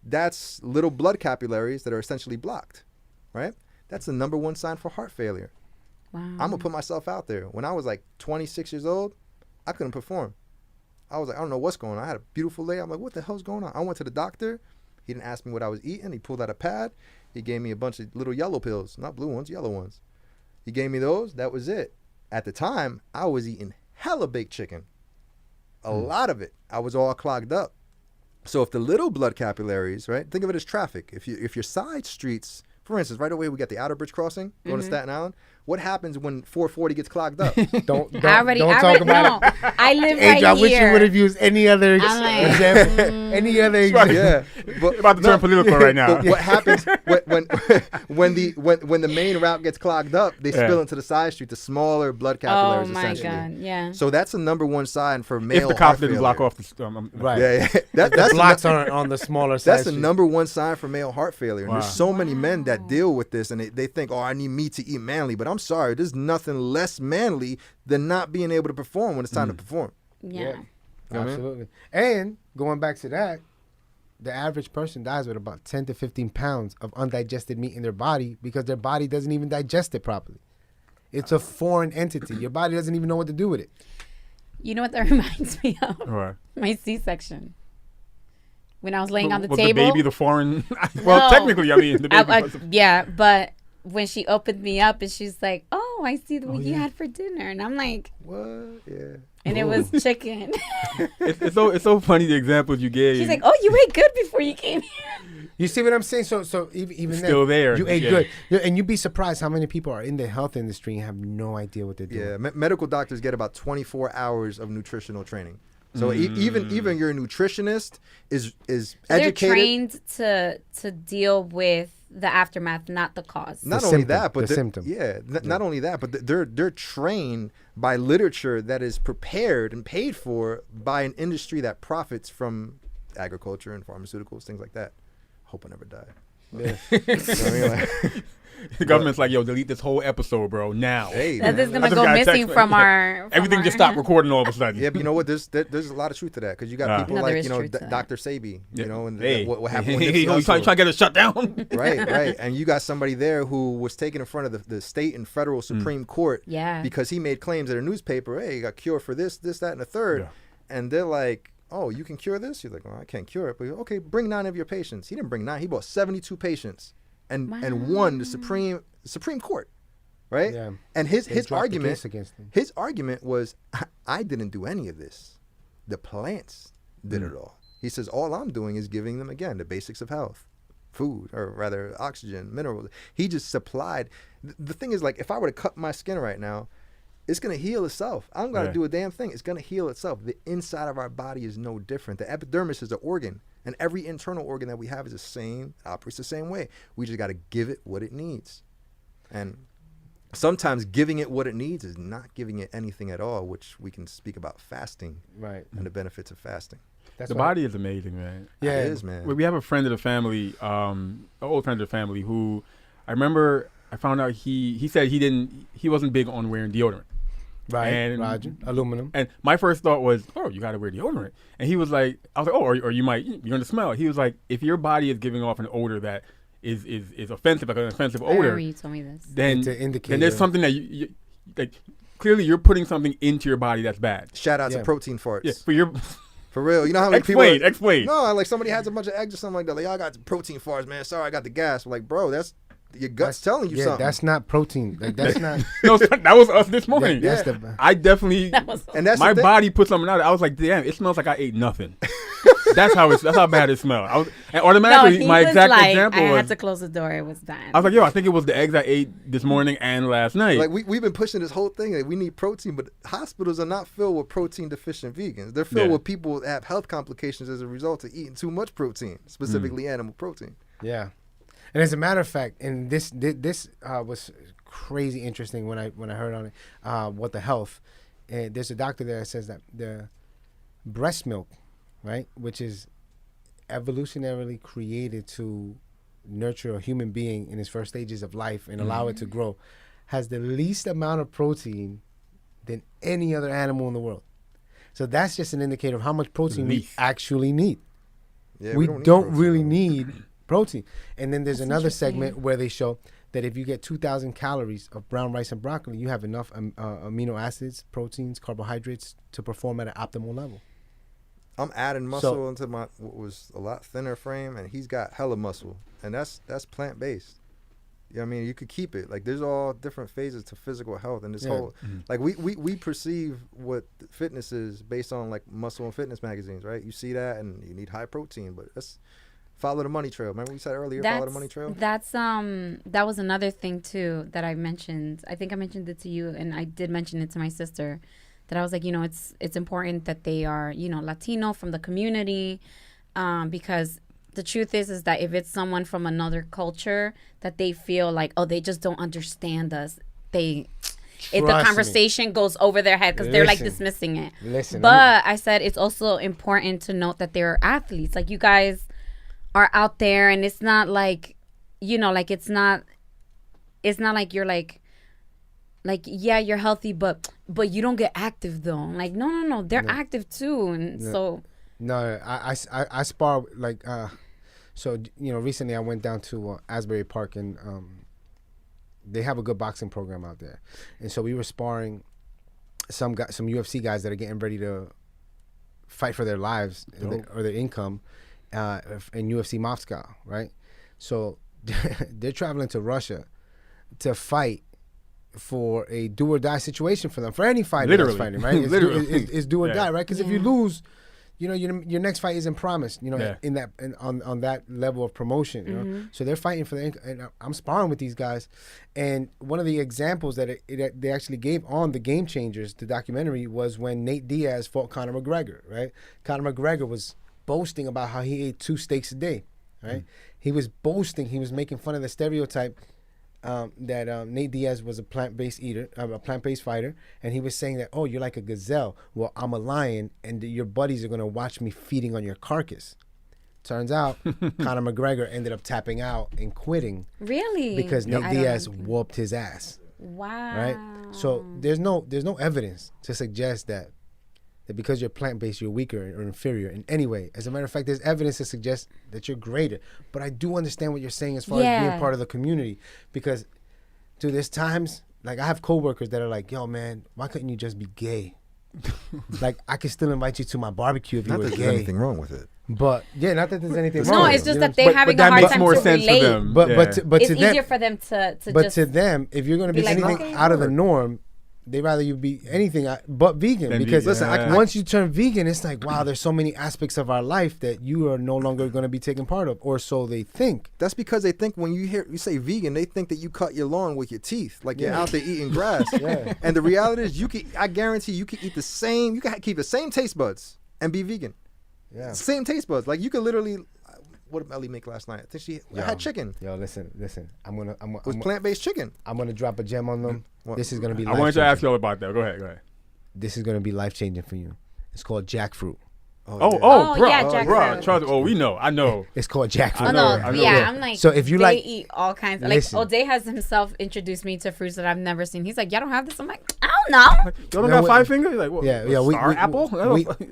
That's little blood capillaries that are essentially blocked, right? That's the number one sign for heart failure. Wow. I'm going to put myself out there. When I was like 26 years old, I couldn't perform. I was like, I don't know what's going on. I had a beautiful leg. I'm like, what the hell's going on? I went to the doctor. He didn't ask me what I was eating. He pulled out a pad. He gave me a bunch of little yellow pills. Not blue ones, yellow ones. He gave me those. That was it. At the time, I was eating hella baked chicken. A lot of it. I was all clogged up. So if the little blood capillaries, right? Think of it as traffic. If your side streets, for instance, right away we got the Outer Bridge crossing going to Staten Island. What happens when 440 gets clogged up? Don't I talk about it. I live Hey, right I wish here. you would have used any other I'm like, example. Any other example. Yeah, but About to turn political right now. But what happens when the main route gets clogged up? They Yeah. spill into the side street, the smaller blood oh capillaries. my essentially. God. Yeah. So that's the number one sign for male. If the heart cops didn't failure. block off the Right. Yeah, yeah. The That's blocks on the smaller side. That's the number one sign for male heart failure. And Wow. there's so many men that deal with this, and they think, oh, I need meat to eat manly. But I'm sorry, there's nothing less manly than not being able to perform when it's time to perform. yeah. Yeah. know what I mean? Absolutely. And going back to that, the average person dies with about 10 to 15 pounds of undigested meat in their body because their body doesn't even digest it properly. It's a foreign entity. Your body doesn't even know what to do with it. You know what that reminds me of? Right. My C-section. When I was laying on the Was table. the baby the foreign? Well, No. technically, I mean, the baby. was yeah, but when she opened me up and she's like, "Oh, I see what you had for dinner," and I'm like, What? Yeah. and it was chicken. it's so funny the examples you gave. She's like, "Oh, you ate good before you came here." You see what I'm saying? So even Still then, there. you ate Yeah. good. Yeah, and you'd be surprised how many people are in the health industry and have no idea what they're doing. Yeah, medical doctors get about 24 hours of nutritional training. So even your nutritionist is They're educated. trained to deal with the aftermath, not the cause. Not The only symptom, that, but the symptom. Yeah, not only that, but they're trained by literature that is prepared and paid for by an industry that profits from agriculture and pharmaceuticals, things like that. Hope I never die. Yeah. You know what I mean? Like, The government's like, yo, delete this whole episode, bro, now. hey, That is man. gonna I just go got a missing text, from like, our. Everything just stopped recording all of a sudden. Yeah, but you know what? There's a lot of truth to that because you got people No, there like is truth to that. Dr. Sabi, Yeah. you know, and Hey. what happened with you Nipsey trying Hussle. to get it shut down? right, and you got somebody there who was taken in front of the state and federal Supreme Court Yeah. because he made claims at a newspaper, hey, you got cure for this, that, and the third, Yeah. and they're like, oh, you can cure this? You're like, well, I can't cure it, but okay, bring 9 of your patients. He didn't bring 9; he brought 72 patients, and won the Supreme Court, right? Yeah. And his They dropped the argument case against him. his argument was, I didn't do any of this. The plants did it all. He says, all I'm doing is giving them, again, the basics of health, food, or rather oxygen, minerals. He just supplied. The thing is, like, if I were to cut my skin right now, it's going to heal itself. I don't got to Right. do a damn thing. It's going to heal itself. The inside of our body is no different. The epidermis is an organ, and every internal organ that we have is the same, operates the same way. We just got to give it what it needs. And sometimes giving it what it needs is not giving it anything at all, which we can speak about fasting Right. and the benefits of fasting. That's The why- body is amazing, man. Yeah. It is, man. We have a friend of the family, an old friend of the family, who I remember I found out he said he wasn't big on wearing deodorant. Right, And Roger. Aluminum. And my first thought was, oh, you got to wear deodorant. And he was like, I was like, oh, or you're going to smell. He was like, if your body is giving off an odor that is offensive, like an offensive I odor, remember you told me this. then It's an indicator. then there's something that you like. Clearly, you're putting something into your body that's bad. Shout out Yeah. to protein farts. Yeah, for your For real. You know how many explain. No, like somebody has a bunch of eggs or something like that. Like, I got protein farts, man. Sorry, I got the gas. I'm like, bro, that's your gut's telling you something. That's not protein. Like, that's not. No, that was us this morning. That's the. I definitely. And that's my the thing. body put something out. I was like, damn, it smells like I ate nothing. That's how bad it smelled. And automatically, he my was exact like, example I was. had to close the door. It was done. I was like, yo, I think it was the eggs I ate this morning and last night. Like we've been pushing this whole thing that we need protein, but hospitals are not filled with protein deficient vegans. They're filled with people that have health complications as a result of eating too much protein, specifically animal protein. Yeah, and as a matter of fact, and this was crazy interesting when I heard on it. What the health? There's a doctor there that says that the breast milk, right, which is evolutionarily created to nurture a human being in its first stages of life and allow it to grow, has the least amount of protein than any other animal in the world. So that's just an indicator of how much protein we actually need. Yeah, we need don't protein. really need protein. And then there's That's another interesting. segment where they show that if you get 2,000 calories of brown rice and broccoli, you have enough amino acids, proteins, carbohydrates to perform at an optimal level. I'm adding muscle into my what was a lot thinner frame, and he's got hella muscle, and that's plant based. You know what I mean? You could keep it. Like, there's all different phases to physical health, and this whole like we perceive what fitness is based on like muscle and fitness magazines, right? You see that, and you need high protein, but that's follow the money trail. Remember we said earlier, follow the money trail. That was another thing too that I mentioned. I think I mentioned it to you, and I did mention it to my sister. That I was like, it's important that they are, Latino from the community, because the truth is that if it's someone from another culture, that they feel like, oh, they just don't understand us. If the Trust conversation goes over their head because they're like Listen. dismissing it. Listen, But I said it's also important to note that they're athletes. Like, you guys are out there, and it's not like, like it's not like you're like yeah, you're healthy, but you don't get active though. Like, no, they're active too, and so. No, I spar like so recently I went down to Asbury Park, and they have a good boxing program out there, and so we were sparring some UFC guys that are getting ready to fight for their lives or their income in UFC Moscow, right? So they're traveling to Russia to fight for a do or die situation for them, for any fighter that's fighting, right? It's do or die, right? Because if you lose, your next fight isn't promised, in that on that level of promotion, So they're fighting for and I'm sparring with these guys, and one of the examples that they actually gave on the Game Changers, the documentary, was when Nate Diaz fought Conor McGregor, right? Conor McGregor was boasting about how he ate 2 steaks a day, right? He was boasting, he was making fun of the stereotype that Nate Diaz was a plant-based eater, a plant-based fighter, and he was saying that, oh, you're like a gazelle. Well, I'm a lion, and your buddies are gonna watch me feeding on your carcass. Turns out, Conor McGregor ended up tapping out and quitting. Really? Because Nate Diaz whooped his ass. Wow. Right. So there's no evidence to suggest that because you're plant-based, you're weaker or inferior in any way. As a matter of fact, there's evidence to suggest that you're greater. But I do understand what you're saying as far as being part of the community. Because, dude, there's times, like, I have coworkers that are like, yo, man, why couldn't you just be gay? Like, I could still invite you to my barbecue if you were Not that gay. there's anything wrong with it. But, not that there's anything No, wrong with it's it. just You that know? they're having a hard time to relate. them. But It's to them, easier for them to but just... to them, if you're going to be like, anything okay, out of the word. norm, they rather you be anything but vegan. Than Because vegan, yeah. once you turn vegan, it's like, wow, there's so many aspects of our life that you are no longer going to be taken part of, or so they think. That's because they think when you say vegan, they think that you cut your lawn with your teeth, like you're out there eating grass. Yeah. And the reality is, I guarantee you can eat the same. You can keep the same taste buds and be vegan. Yeah. Same taste buds. Like, you could literally. What did Ellie make last night? I think she had chicken. Yo, listen. It was plant-based chicken. I'm gonna drop a gem on them. What? This is gonna be. I wanted to ask you all about that. Go ahead. This is gonna be life changing for you. It's called jackfruit. Oh, bro, yeah, bro, jackfruit. trust. Oh, we know. I know. It's called jackfruit. Oh, no. I know. Yeah, I'm like, So if you they like- eat all kinds of, Listen. like, O'Day has himself introduced me to fruits that I've never seen. He's like, y'all don't have this? I'm like, I don't know. Y'all don't got 5 fingers? Like what? Yeah, Star apple?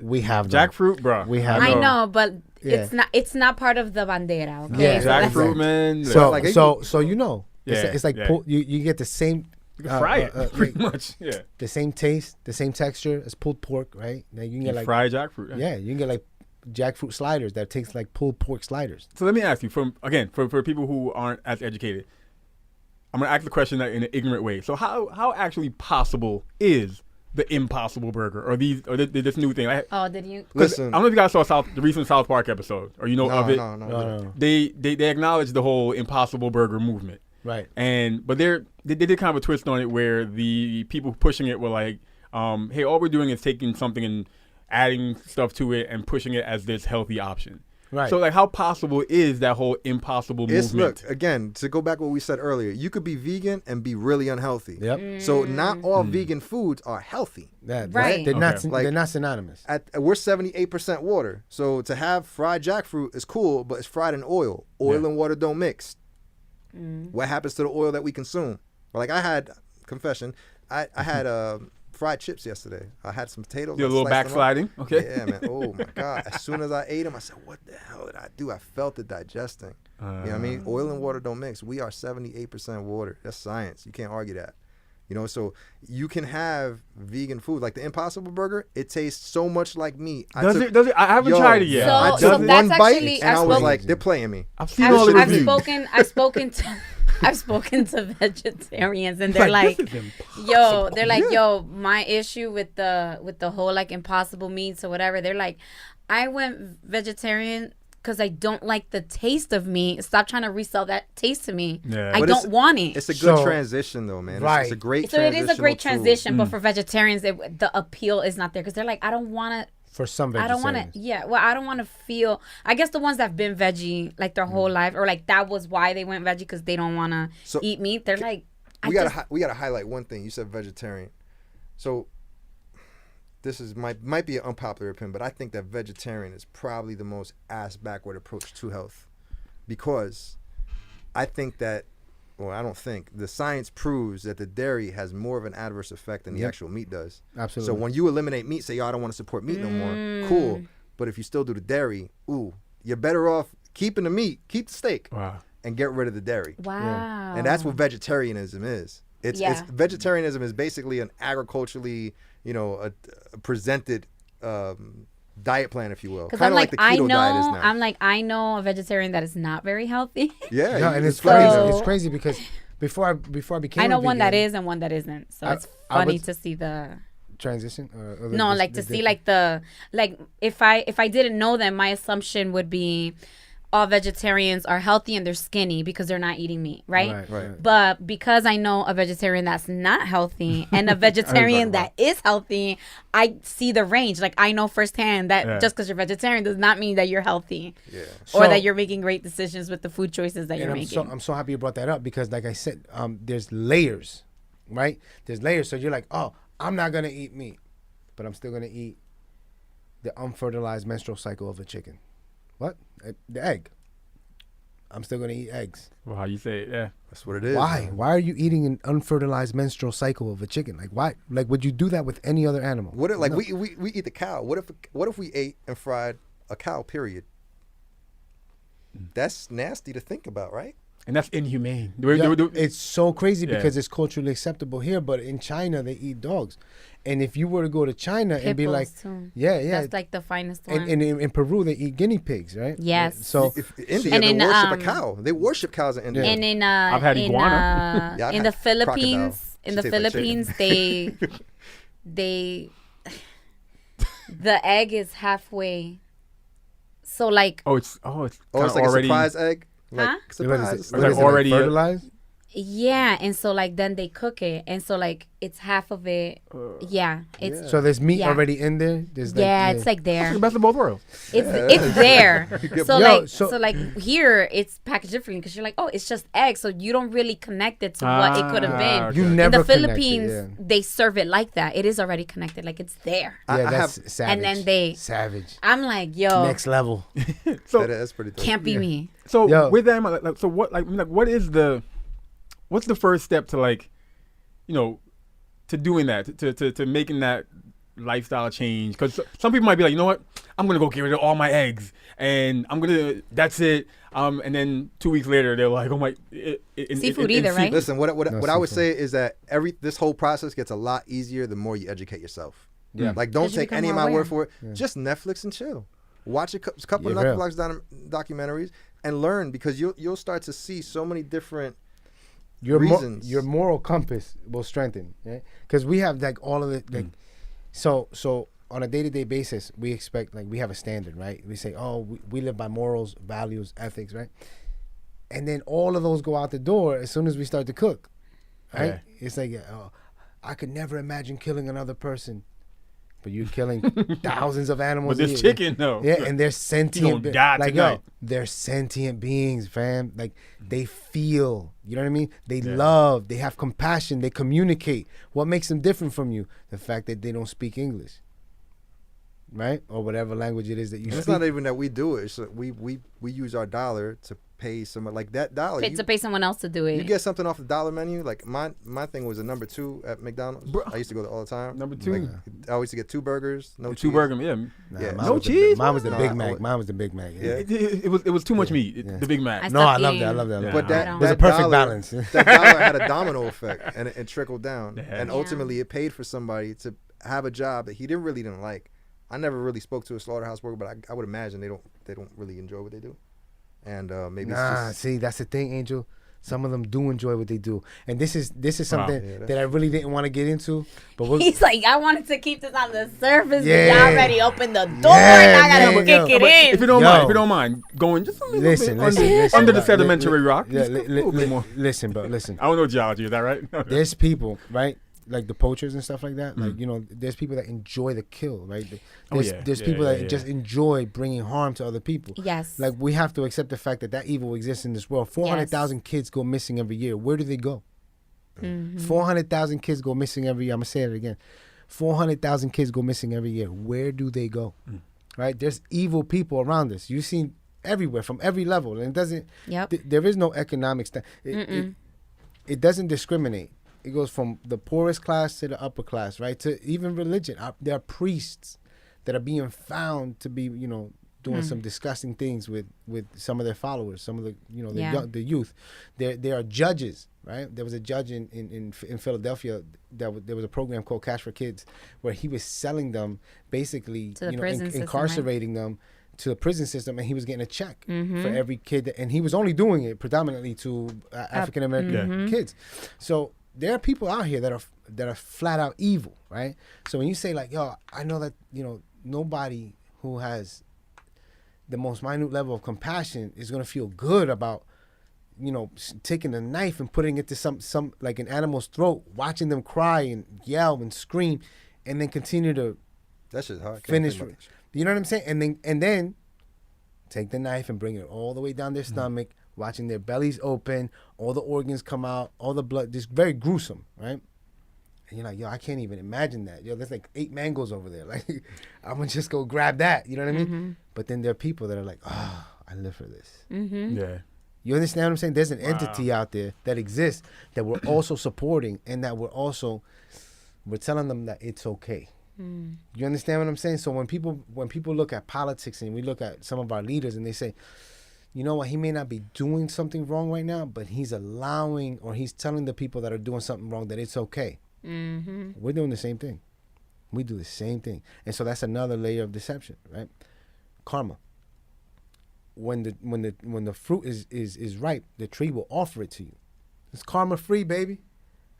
we have them. Jackfruit, bro. We have I them. know, but Yeah. it's not part of the bandera. Okay? Yeah. So that's- Jackfruit, man. So Like, so you know, Yeah, it's like yeah. you get the same. You can fry it, pretty much. Yeah. The same taste, the same texture as pulled pork, right? Now you can get like fried jackfruit. yeah, you can get like jackfruit sliders that taste like pulled pork sliders. So let me ask you, for people who aren't as educated, I'm gonna ask the question in an ignorant way. So how actually possible is the Impossible Burger or this new thing? Oh, did you? 'Cause Listen. I don't know if you guys saw the recent South Park episode or of it. No. They acknowledge the whole Impossible Burger movement. Right. But they did kind of a twist on it where the people pushing it were like, hey, all we're doing is taking something and adding stuff to it and pushing it as this healthy option. Right. So like, how possible is that whole impossible It's movement? look again to go back what we said earlier. You could be vegan and be really unhealthy. Yep. So not all vegan foods are healthy. Right. They're not. Okay. Like- They're not synonymous. We're 78% water. So to have fried jackfruit is cool, but it's fried in oil. Oil and water don't mix. What happens to the oil that we consume? Like I had confession. I had fried chips yesterday. I had some potatoes. Did a I little sliced them up. backsliding, okay? Yeah, man. Oh my god! As soon as I ate them, I said, "What the hell did I do?" I felt it digesting. You know what I mean? Oil and water don't mix. We are 78% water. That's science. You can't argue that. You know, so you can have vegan food like the Impossible Burger. It tastes so much like meat. Does it? I haven't tried it yet. So- I so took that's one bite actually- and I was spoke- like, "They're playing me." I've seen all the I've reviews. spoken to I've spoken to vegetarians and they're like, this is impossible. yo, they're like, yo, my issue with the whole like impossible meats or whatever, they're like, I went vegetarian because I don't like the taste of meat. Stop trying to resell that taste to me. Yeah. I But don't want it. It's a good So- transition though, man. Right. It's a great So it transition. is a great transition, but for vegetarians, the appeal is not there because they're like, I don't want to. For some I don't vegetarians. want to. Yeah, well, I don't want to feel. I guess the ones that've been veggie like their whole life, or like that was why they went veggie because they don't want to So- eat meat. They're like, we gotta highlight one thing. You said vegetarian, so this is might be an unpopular opinion, but I think that vegetarian is probably the most ass backward approach to health, because I think that, well, I don't think the science proves that the dairy has more of an adverse effect than the actual meat does. Absolutely. So when you eliminate meat, say, yo, I don't want to support meat no more. Cool, but if you still do the dairy, you're better off keeping the meat, keep the steak, Wow. and get rid of the dairy. wow. And that's what vegetarianism is. It's vegetarianism is basically an agriculturally, a presented diet plan, if you will. Because Kind I'm of like, like the keto diet is now. I know a vegetarian that is not very healthy. Yeah, No, and it's funny crazy. though. It's crazy because before I became I know a one that vegan, is and one that isn't. So I- it's I funny would- to see the transition. Or no, like to see like the like if I didn't know them, my assumption would be all vegetarians are healthy and they're skinny because they're not eating meat, right? Right. But because I know a vegetarian that's not healthy and a vegetarian that is healthy, I see the range. Like I know firsthand that just because you're vegetarian does not mean that you're healthy, Yeah. or So- that you're making great decisions with the food choices that you're And making. I'm so happy you brought that up because, like I said, there's layers, right? There's layers. So you're like, oh, I'm not gonna eat meat, but I'm still gonna eat the unfertilized menstrual cycle of a chicken. What? The egg. I'm still gonna eat eggs. Well, how you say it? Yeah. That's what it is. Why? man. Why are you eating an unfertilized menstrual cycle of a chicken? Like why? Like would you do that with any other animal? What if, like No. we eat the cow? What if we ate and fried a cow? Period. That's nasty to think about, right? And that's inhumane. Yeah, it's so crazy Yeah. because it's culturally acceptable here, but in China they eat dogs. And if you were to go to China and be Pit like, bulls, too. yeah, That's like the finest one. and in Peru they eat guinea pigs, right? Yes. So If India, And they in, worship a cow. They worship cows in India. And in I've had iguana. Yeah, I've in the had Philippines, crocodile. She tastes like Philippines, they the egg is halfway. So like it's Oh, it's kinda like already a surprise egg. Like Huh? surprise. what is It's it? like already fertilized. yeah, and so like then they cook it, and so like it's half of it. Yeah, it's So there's meat Yeah. already in there. There's yeah, it's like It's there. the best of both worlds. It's there. So Yo, like so- so like here it's packaged differently because you're like, oh, it's just eggs, so you don't really connect it to what it could have been. okay. You In never the connect it, Philippines, yeah. they serve it like that. It is already connected, like it's there. Yeah, I that's have- savage. And then they- savage. I'm like, yo, Next level. So That's pretty dope. can't be me. So Yo. with that, like, so what? Like, what is what's the first step to like, to doing that, to making that lifestyle change? Because some people might be like, you know what, I'm gonna go get rid of all my eggs, and that's it. And then 2 weeks later, they're like, oh my, Seafood either, right? Listen, what I would seafood. say is that this whole process gets a lot easier the more you educate yourself. Yeah. Like, don't 'Cause you take become any of more my aware. word for it. Just Netflix and chill. Watch a couple Yeah, of real. Netflix documentaries and learn, because you'll start to see so many different your reasons. your moral compass will strengthen, right? Because we have like all of it. Like, so on a day-to-day basis, we expect, like, we have a standard, right? We say, oh, we live by morals, values, ethics, right? And then all of those go out the door as soon as we start to cook, right? Yeah. It's like, oh, I could never imagine killing another person, but you're killing thousands of animals. But a this year. chicken, though. Yeah, and they're sentient. gonna die like, tonight. they're sentient beings, fam. Like, they feel. You know what I mean? They Yeah. love. They have compassion. They communicate. What makes them different from you? The fact that they don't speak English, right? Or whatever language it is that you It's speak. not even that we do it. It's that we use our dollar to pay someone, like that dollar. to pay someone else to do it. You get something off the dollar menu. Like my thing was a number 2 at McDonald's. Bro. I used to go there all the time. Number 2. Like, I always used to get 2 burgers, no Two cheese. burger, yeah. Yeah. mine No was the- cheese? Mine was the Nah, Big I Mac. would- Mine was the Big Mac. Yeah. It was too much meat. Yeah. The Big Mac. I No, I stopped love eating. that. I love that. I love Yeah. But that. I that don't. There's a that perfect dollar- balance. that dollar had a domino effect, and it trickled down. Yeah. And Yeah. ultimately, it paid for somebody to have a job that he didn't like. I never really spoke to a slaughterhouse worker, but I would imagine they don't really enjoy what they do. And maybe it's Nah, just see, that's the thing, Angel. Some of them do enjoy what they do, and this is something Yeah, that I really didn't want to get into, but we're, He's like, I wanted to keep this on the surface, Yeah. but y'all already opened the door, Yeah, and I gotta man, kick yo. it in. If you don't Yo. mind, going just a little listen, bit listen, under the bro. sedimentary rock. Yeah, Just a little bit more. listen, bro, listen. I don't know geology. Is that right? Okay. There's people, right? Like the poachers and stuff like that. Mm. Like, you know, there's people that enjoy the kill, right? Oh, There's, yeah. there's Yeah, people yeah, that yeah. just enjoy bringing harm to other people. Yes. Like, we have to accept the fact that evil exists in this world. 400,000 kids go missing every year. Where do they go? Mm-hmm. 400,000 kids go missing every year. I'm going to say it again. 400,000 kids go missing every year. Where do they go? Right? There's evil people around us. You've seen everywhere from every level. And it doesn't, Yep. there is no economic it doesn't discriminate. It goes from the poorest class to the upper class, right? To even religion. There are priests that are being found to be, you know, doing some disgusting things with some of their followers, some of the, you know, the youth. There are judges, right? There was a judge in Philadelphia there was a program called Cash for Kids where he was selling them, basically, To the you know, prison system, right? incarcerating them to the prison system, and he was getting a check for every kid, and he was only doing it predominantly to African American kids. So there are people out here that are flat out evil, right? So when you say, like, yo, I know that, you know, nobody who has the most minute level of compassion is gonna feel good about, you know, taking a knife and putting it to some like an animal's throat, watching them cry and yell and scream, and then continue to that shit's hard. I can't finish. think about that shit. You know what I'm saying? And then take the knife and bring it all the way down their stomach, watching their bellies open, all the organs come out, all the blood, just very gruesome, right? And you're like, yo, I can't even imagine that. Yo, there's like 8 mangoes over there. Like, I'm gonna just go grab that. You know what I mean? But then there are people that are like, oh, I live for this. Yeah. You understand what I'm saying? There's an entity out there that exists that we're also supporting, and that we're telling them that it's okay. You understand what I'm saying? So when people look at politics and we look at some of our leaders and they say, you know what, he may not be doing something wrong right now, but he's allowing, or he's telling the people that are doing something wrong that it's okay. We're doing the same thing. We do the same thing. And so that's another layer of deception, right? Karma. When the fruit is ripe, the tree will offer it to you. It's karma free, baby.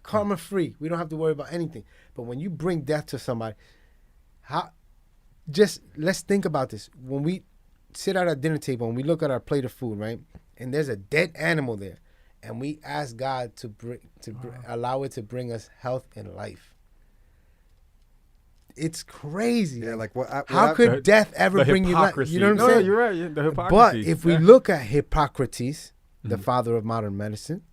Karma free. We don't have to worry about anything. But when you bring death to somebody, let's think about this. When we sit at our dinner table and we look at our plate of food, right? And there's a dead animal there, and we ask God to allow it to bring us health and life. It's crazy. Yeah, like what? How could death ever The bring you life? hypocrisy. You know what I'm No, saying? you're right. Yeah, the But hypocrisy. if we Yeah. look at Hippocrates, the father of modern medicine,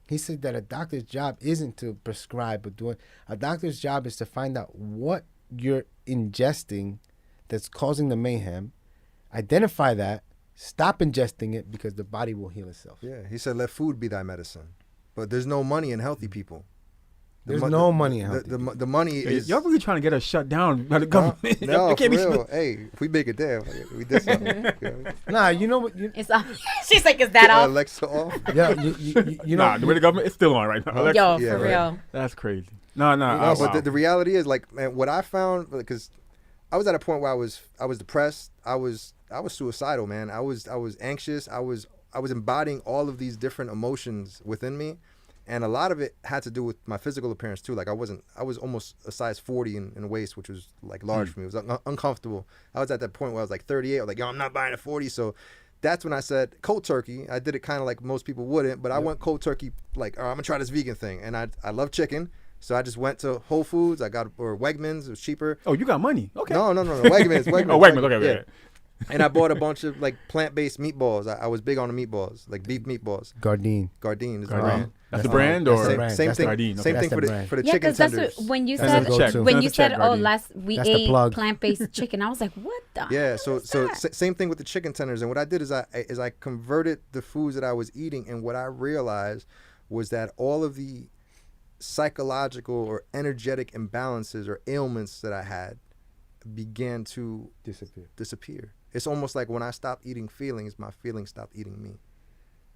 he said that a doctor's job isn't to prescribe, but a doctor's job is to find out what you're ingesting that's causing the mayhem, identify that, stop ingesting it, because the body will heal itself. Yeah, he said, "Let food be thy medicine," but there's no money in healthy people. There's no money in The healthy. money is. Y'all really trying to get us shut down by the government. No, It for can't be real. Hey, if we make it there, we did something. Nah, you know what? It's she's like, is that off? Alexa off. Yeah, you know. Nah, the way the government, it's still on right now. Alexa, Yo, Yeah, for right. real. that's crazy. No, No, but wow. the reality is, like, man, what I found, because I was at a point where I was depressed. I was suicidal, man. I was anxious. I was embodying all of these different emotions within me, and a lot of it had to do with my physical appearance too. Like I was almost a size 40 in waist, which was like large for me. It was uncomfortable. I was at that point where I was like 38. I was like, yo, I'm not buying a 40. So that's when I said cold turkey. I did it kind of like most people wouldn't, but I went cold turkey. Like, I'm gonna try this vegan thing, and I love chicken. So I just went to Whole Foods. Or Wegmans. It was cheaper. Oh, you got money. Okay. No. Wegmans. Oh, Wegmans. Okay, yeah. okay. And I bought a bunch of like plant-based meatballs. I was big on the meatballs, like beef meatballs. Gardein. Gardein is the Gardein. brand. That's the brand, or the brand. Same That's thing. the Gardein, okay. Same That's thing the for brand. the Yeah, chicken because that's tenders. what, when you That's said the go-to. when That's you the check, said Gardein. we That's the ate plug. plant-based chicken, I was like, what the? Yeah, hell is so that? same thing with the chicken tenders. And what I did is I converted the foods that I was eating, and what I realized was that all of the psychological or energetic imbalances or ailments that I had began to disappear. It's almost like when I stopped eating feelings, my feelings stopped eating me.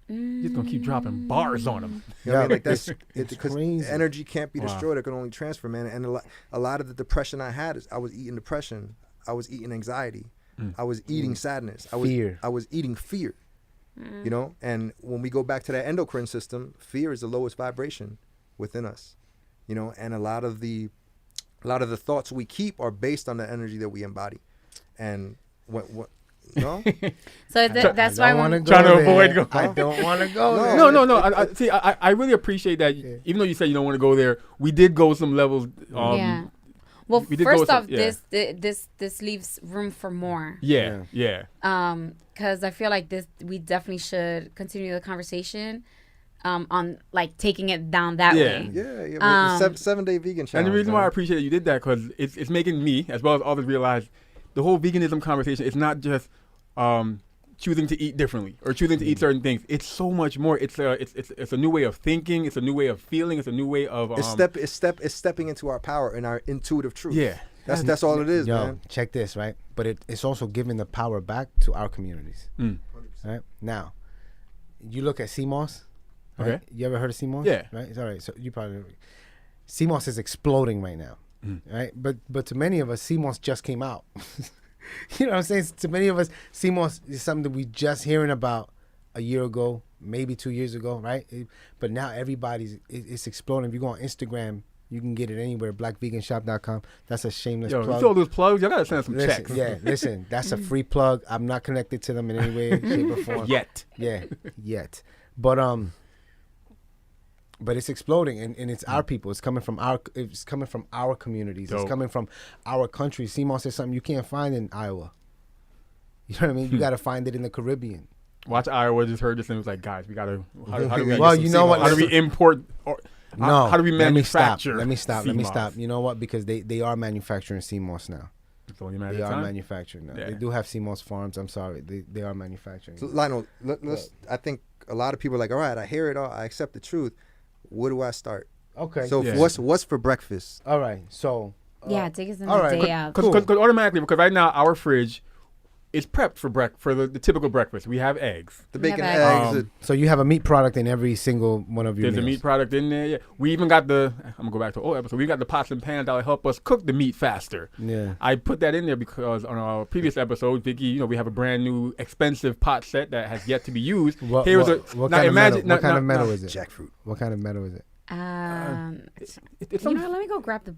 You're just gonna keep dropping bars on them. You know what I mean? Like it's because crazy. energy can't be Wow. destroyed; it can only transfer, man. And a lot of the depression I had is I was eating depression, I was eating anxiety, I was eating sadness, Fear. I was eating fear. You know, and when we go back to that endocrine system, fear is the lowest vibration within us. You know, and a lot of the thoughts we keep are based on the energy that we embody. And what you know? So that's why want to when, go Trying to there. avoid going- I don't want to go there. No. I see. I really appreciate that. Even though you said you don't want to go there, we did go some levels. yeah. Well, we did go first some- off, yeah. this leaves room for more. Yeah. Because I feel like we definitely should continue the conversation, on like taking it down that Yeah. way. Yeah. But the 7-day vegan challenge. And the reason why I man. appreciate that you did that, because it's making me, as well as others, realize the whole veganism conversation is not just choosing to eat differently or choosing to eat certain things. It's so much more. It's a new way of thinking. It's a new way of feeling. It's a new way of It's stepping into our power and our intuitive truth. yeah. That's all it is, Yo, man. check this, right? But it's also giving the power back to our communities. Mm. Right? Now, you look at CMOS. Right? Okay. You ever heard of CMOS? Yeah. Right? It's all right. So you probably CMOS is exploding right now. Right? But to many of us, CMOS just came out. You know what I'm saying? To many of us, CMOS is something that we just hearing about a year ago, maybe 2 years ago, right? But now it's exploding. If you go on Instagram, you can get it anywhere. BlackVeganShop.com. That's a shameless Yo, plug. you see all those plugs? Y'all gotta send us some Listen, checks. yeah, listen. That's a free plug. I'm not connected to them in any way, shape, or form. Yet. Yeah, yet. But it's exploding, and it's our people. It's coming from our communities. Dope. It's coming from our country. CMOS is something you can't find in Iowa. You know what I mean? You got to find it in the Caribbean. Watch Iowa just heard this and was like, guys, we gotta. How do we? Well, you know what? How do we import? Or, No, How do we let me stop. manufacture? Let me stop. CMOS? You know what? Because they are manufacturing CMOS now. It's only a matter They of are time. manufacturing now. Yeah. They do have CMOS farms. I'm sorry. They are manufacturing. So, Lionel, I think a lot of people are like, all right, I hear it all. I accept the truth. Where do I start? Okay. So Yeah. what's for breakfast? all right. So Yeah, take us in all the right. day out. Because automatically, because right now our fridge is prepped for the typical breakfast. We have eggs. The We have bacon, eggs. eggs. so you have a meat product in every single one of your There's a meals. meat product in there. Yeah, we even got the. I'm gonna go back to the old episode. We got the pots and pans that'll help us cook the meat faster. Yeah. I put that in there because on our previous episode, Vicky, we have a brand new expensive pot set that has yet to be used. What Here was kind of metal? What kind of metal is it? Jackfruit. What kind of metal is it? It's You some, know, let me go grab the.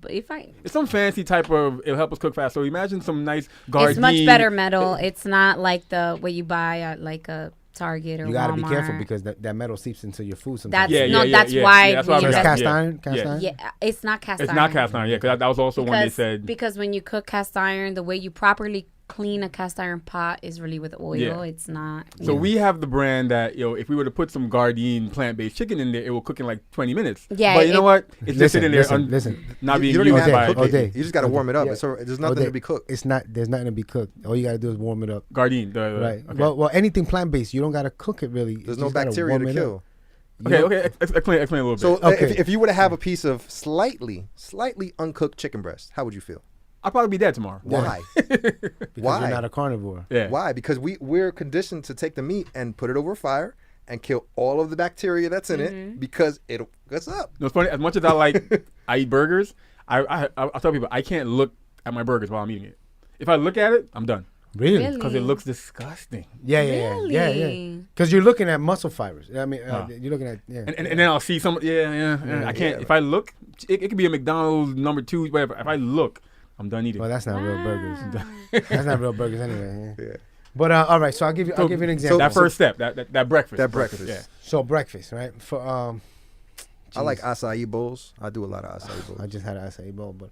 it's some fancy type of. It'll help us cook fast. So imagine some nice Gardein. It's much better metal. It's not like the what you buy at like a Target or You got to Walmart. be careful because that metal seeps into your food sometimes. That's Yeah, that's yeah. why That's we why So we it's got- invest- cast yeah. iron. Cast Yeah. iron. Yeah, it's not cast It's iron. not cast iron. Yeah, because that was also one they said. Because when you cook cast iron, the way you properly clean a cast iron pot is really with oil. Yeah. It's not. So we have the brand that if we were to put some Gardein plant-based chicken in there, it will cook in like 20 minutes. Yeah, but you know what? It's just sitting there, Listen. not being You don't even used have by to cook O'Day. it. You just got to warm it up. Yeah. There's nothing to be cooked. It's not. There's nothing to be cooked. All you got to do is warm it up. Gardein. Right. Okay. Well, anything plant based, you don't got to cook it really. There's You no just gotta bacteria warm to it up. kill. Okay. Explain a little bit. So Okay. if you were to have a piece of slightly uncooked chicken breast, how would you feel? I'll probably be dead tomorrow. Why? Because Why? you're not a carnivore. Yeah. Why? Because we're conditioned to take the meat and put it over fire and kill all of the bacteria that's in it because it gets up. No, it's funny. As much as I eat burgers, I tell people I can't look at my burgers while I'm eating it. If I look at it, I'm done Really? Really? because it looks disgusting. Yeah. Really? Because you're looking at muscle fibers. I mean, Ah. you're looking at And then I'll see some. I can't. Yeah. If I look, it could be a McDonald's number 2, whatever. If I look, I'm done eating. Well, that's not real burgers. Wow. That's not real burgers anyway. Yeah. Yeah. But all right, so I'll give you an example. that first step, that breakfast. That breakfast. Yeah. So breakfast, right? For I like acai bowls. I do a lot of acai bowls. I just had an acai bowl, but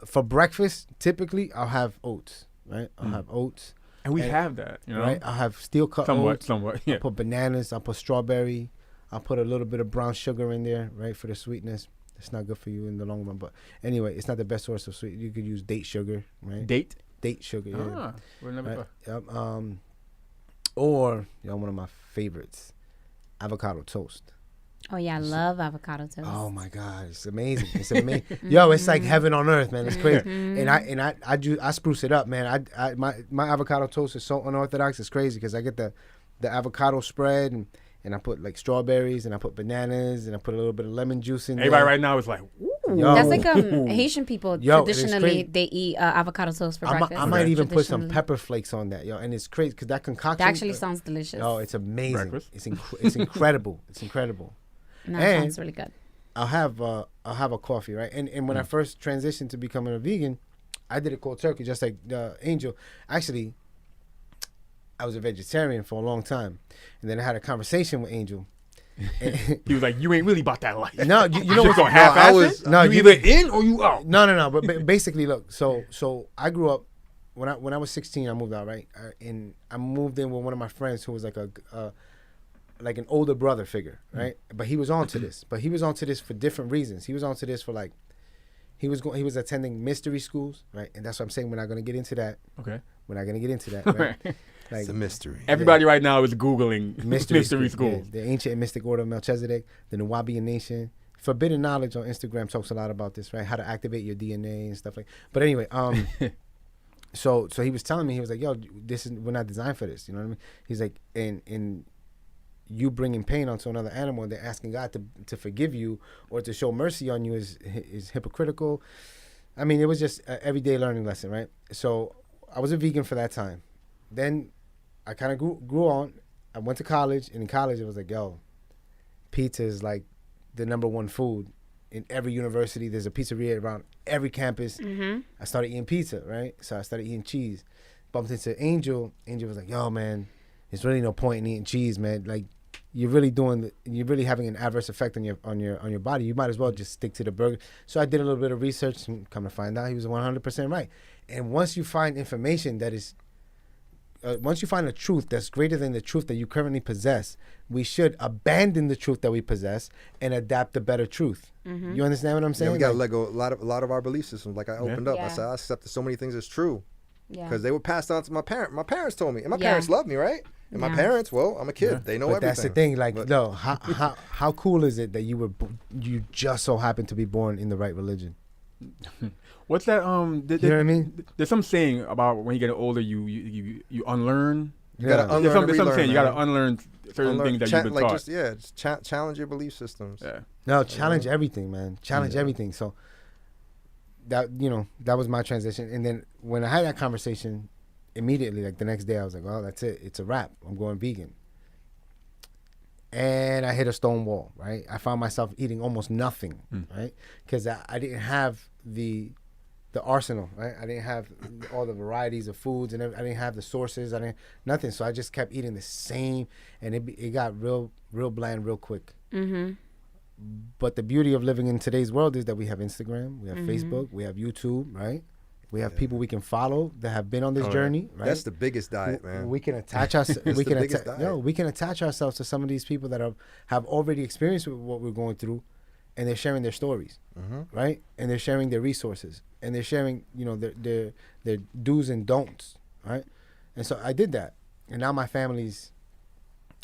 for breakfast, typically I'll have oats, right? I'll have oats, And we And- have that, you know. right? I'll have steel cut Somewhat, oats. somewhat. Yeah. I'll put bananas. I'll put strawberry. I'll put a little bit of brown sugar in there, right, for the sweetness. It's not good for you in the long run, but anyway, it's not the best source of sweet. You could use date sugar, right? Date. Date sugar, yeah. Ah, we're never. Right? Yep. Or one of my favorites, avocado toast. Oh yeah, I love avocado toast. Oh my God, it's amazing! It's amazing, yo. It's like heaven on earth, man. It's crazy, and I spruce it up, man. My avocado toast is so unorthodox. It's crazy because I get the avocado spread and I put like strawberries and I put bananas and I put a little bit of lemon juice in there. Everybody right now is like, ooh. Yo. That's like Haitian people Yo, it is traditionally crazy. they eat avocado toast for breakfast. I might even put some Traditionally. pepper flakes on that, yo. And it's crazy because that concoction. That actually sounds delicious. Oh, it's amazing. Breakfast? It's incredible. It's incredible. No, and- sounds really good. I'll have a coffee, right? And when I first transitioned to becoming a vegan, I did it cold turkey, just like Angel. Actually, I was a vegetarian for a long time, and then I had a conversation with Angel. And He was like, you ain't really about that life. no, you know You what's just gonna half-ass it? No, you you- either in or you out. No. But basically, look. So I grew up when I was 16. I moved out, right? And I moved in with one of my friends who was like like an older brother figure, right? But he was onto this. But he was onto this for different reasons. He was onto this for like he was attending mystery schools, right? And that's what I'm saying. We're not gonna get into that. Okay. We're not gonna get into that, right? Like It's a mystery. Everybody right now is Googling mystery schools. yeah, the ancient and mystic order of Melchizedek, the Nuwabian nation. Forbidden Knowledge on Instagram talks a lot about this, right? How to activate your DNA and stuff like. But anyway, so he was telling me, he was like, "Yo, we're not designed for this." You know what I mean? He's like, and you bringing pain onto another animal, and they're asking God to forgive you or to show mercy on you is hypocritical. I mean, it was just an everyday learning lesson, right? So I was a vegan for that time. Then I kind of grew on. I went to college, and in college it was like, yo, pizza is like the #1 food in every university. There's a pizzeria around every campus. I started eating pizza, right? So I started eating cheese. Bumped into Angel. Angel was like, yo, man, there's really no point in eating cheese, man. Like, you're really having an adverse effect on your body. You might as well just stick to the burger. So I did a little bit of research and come to find out he was 100% right. And once you find information that is once you find a truth that's greater than the truth that you currently possess, we should abandon the truth that we possess and adapt the better truth. You understand what I'm saying? Yeah, we got to Like, let go a lot of our belief systems. Like I opened up, I Yeah. said I accepted so many things as true Yeah. because they were passed down to my parents. My parents told me, and my Yeah. parents love me, right? And my Yeah. parents, well, I'm a kid. They know but everything. that's the thing. Like, But- no, how cool is it that you just so happen to be born in the right religion? What's that? You know what I mean? There's some saying about when you get older, you unlearn. You gotta Yeah. unlearn There's some and relearn, saying you man. gotta unlearn certain Unlearn- things that cha- you've been like taught. just challenge your belief systems. Yeah. No, challenge everything, man. Challenge everything. So that that was my transition. And then when I had that conversation, immediately, like the next day, I was like, "Oh, that's it. It's a wrap. I'm going vegan." And I hit a stone wall. Right. I found myself eating almost nothing. Right, because I didn't have the arsenal. Right, I didn't have all the varieties of foods, and I didn't have the sources. I didn't nothing. So I just kept eating the same, and it got real bland real quick. But the beauty of living in today's world is that we have Instagram, we have Facebook, we have YouTube, right? We have people we can follow that have been on this Oh, yeah. journey, right? That's the biggest diet, man. We can attach ourselves. It's we the can biggest diet. we can attach ourselves to some of these people that have already experienced what we're going through, and they're sharing their stories, right? And they're sharing their resources, and they're sharing, their do's and don'ts, right? And so I did that, and now my family's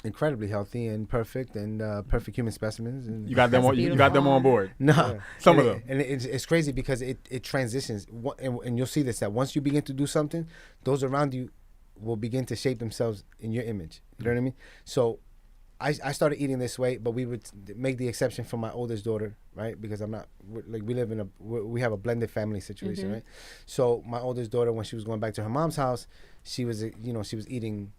incredibly healthy and perfect and perfect human specimens. And You got them. That's You got them on board. no, Yeah. Some and of them. and it's crazy because it transitions, and you'll see this, that once you begin to do something, those around you will begin to shape themselves in your image. You know what I mean? So I started eating this way, but we would make the exception for my oldest daughter, right? Because we live in we have a blended family situation, right? So my oldest daughter, when she was going back to her mom's house, she was eating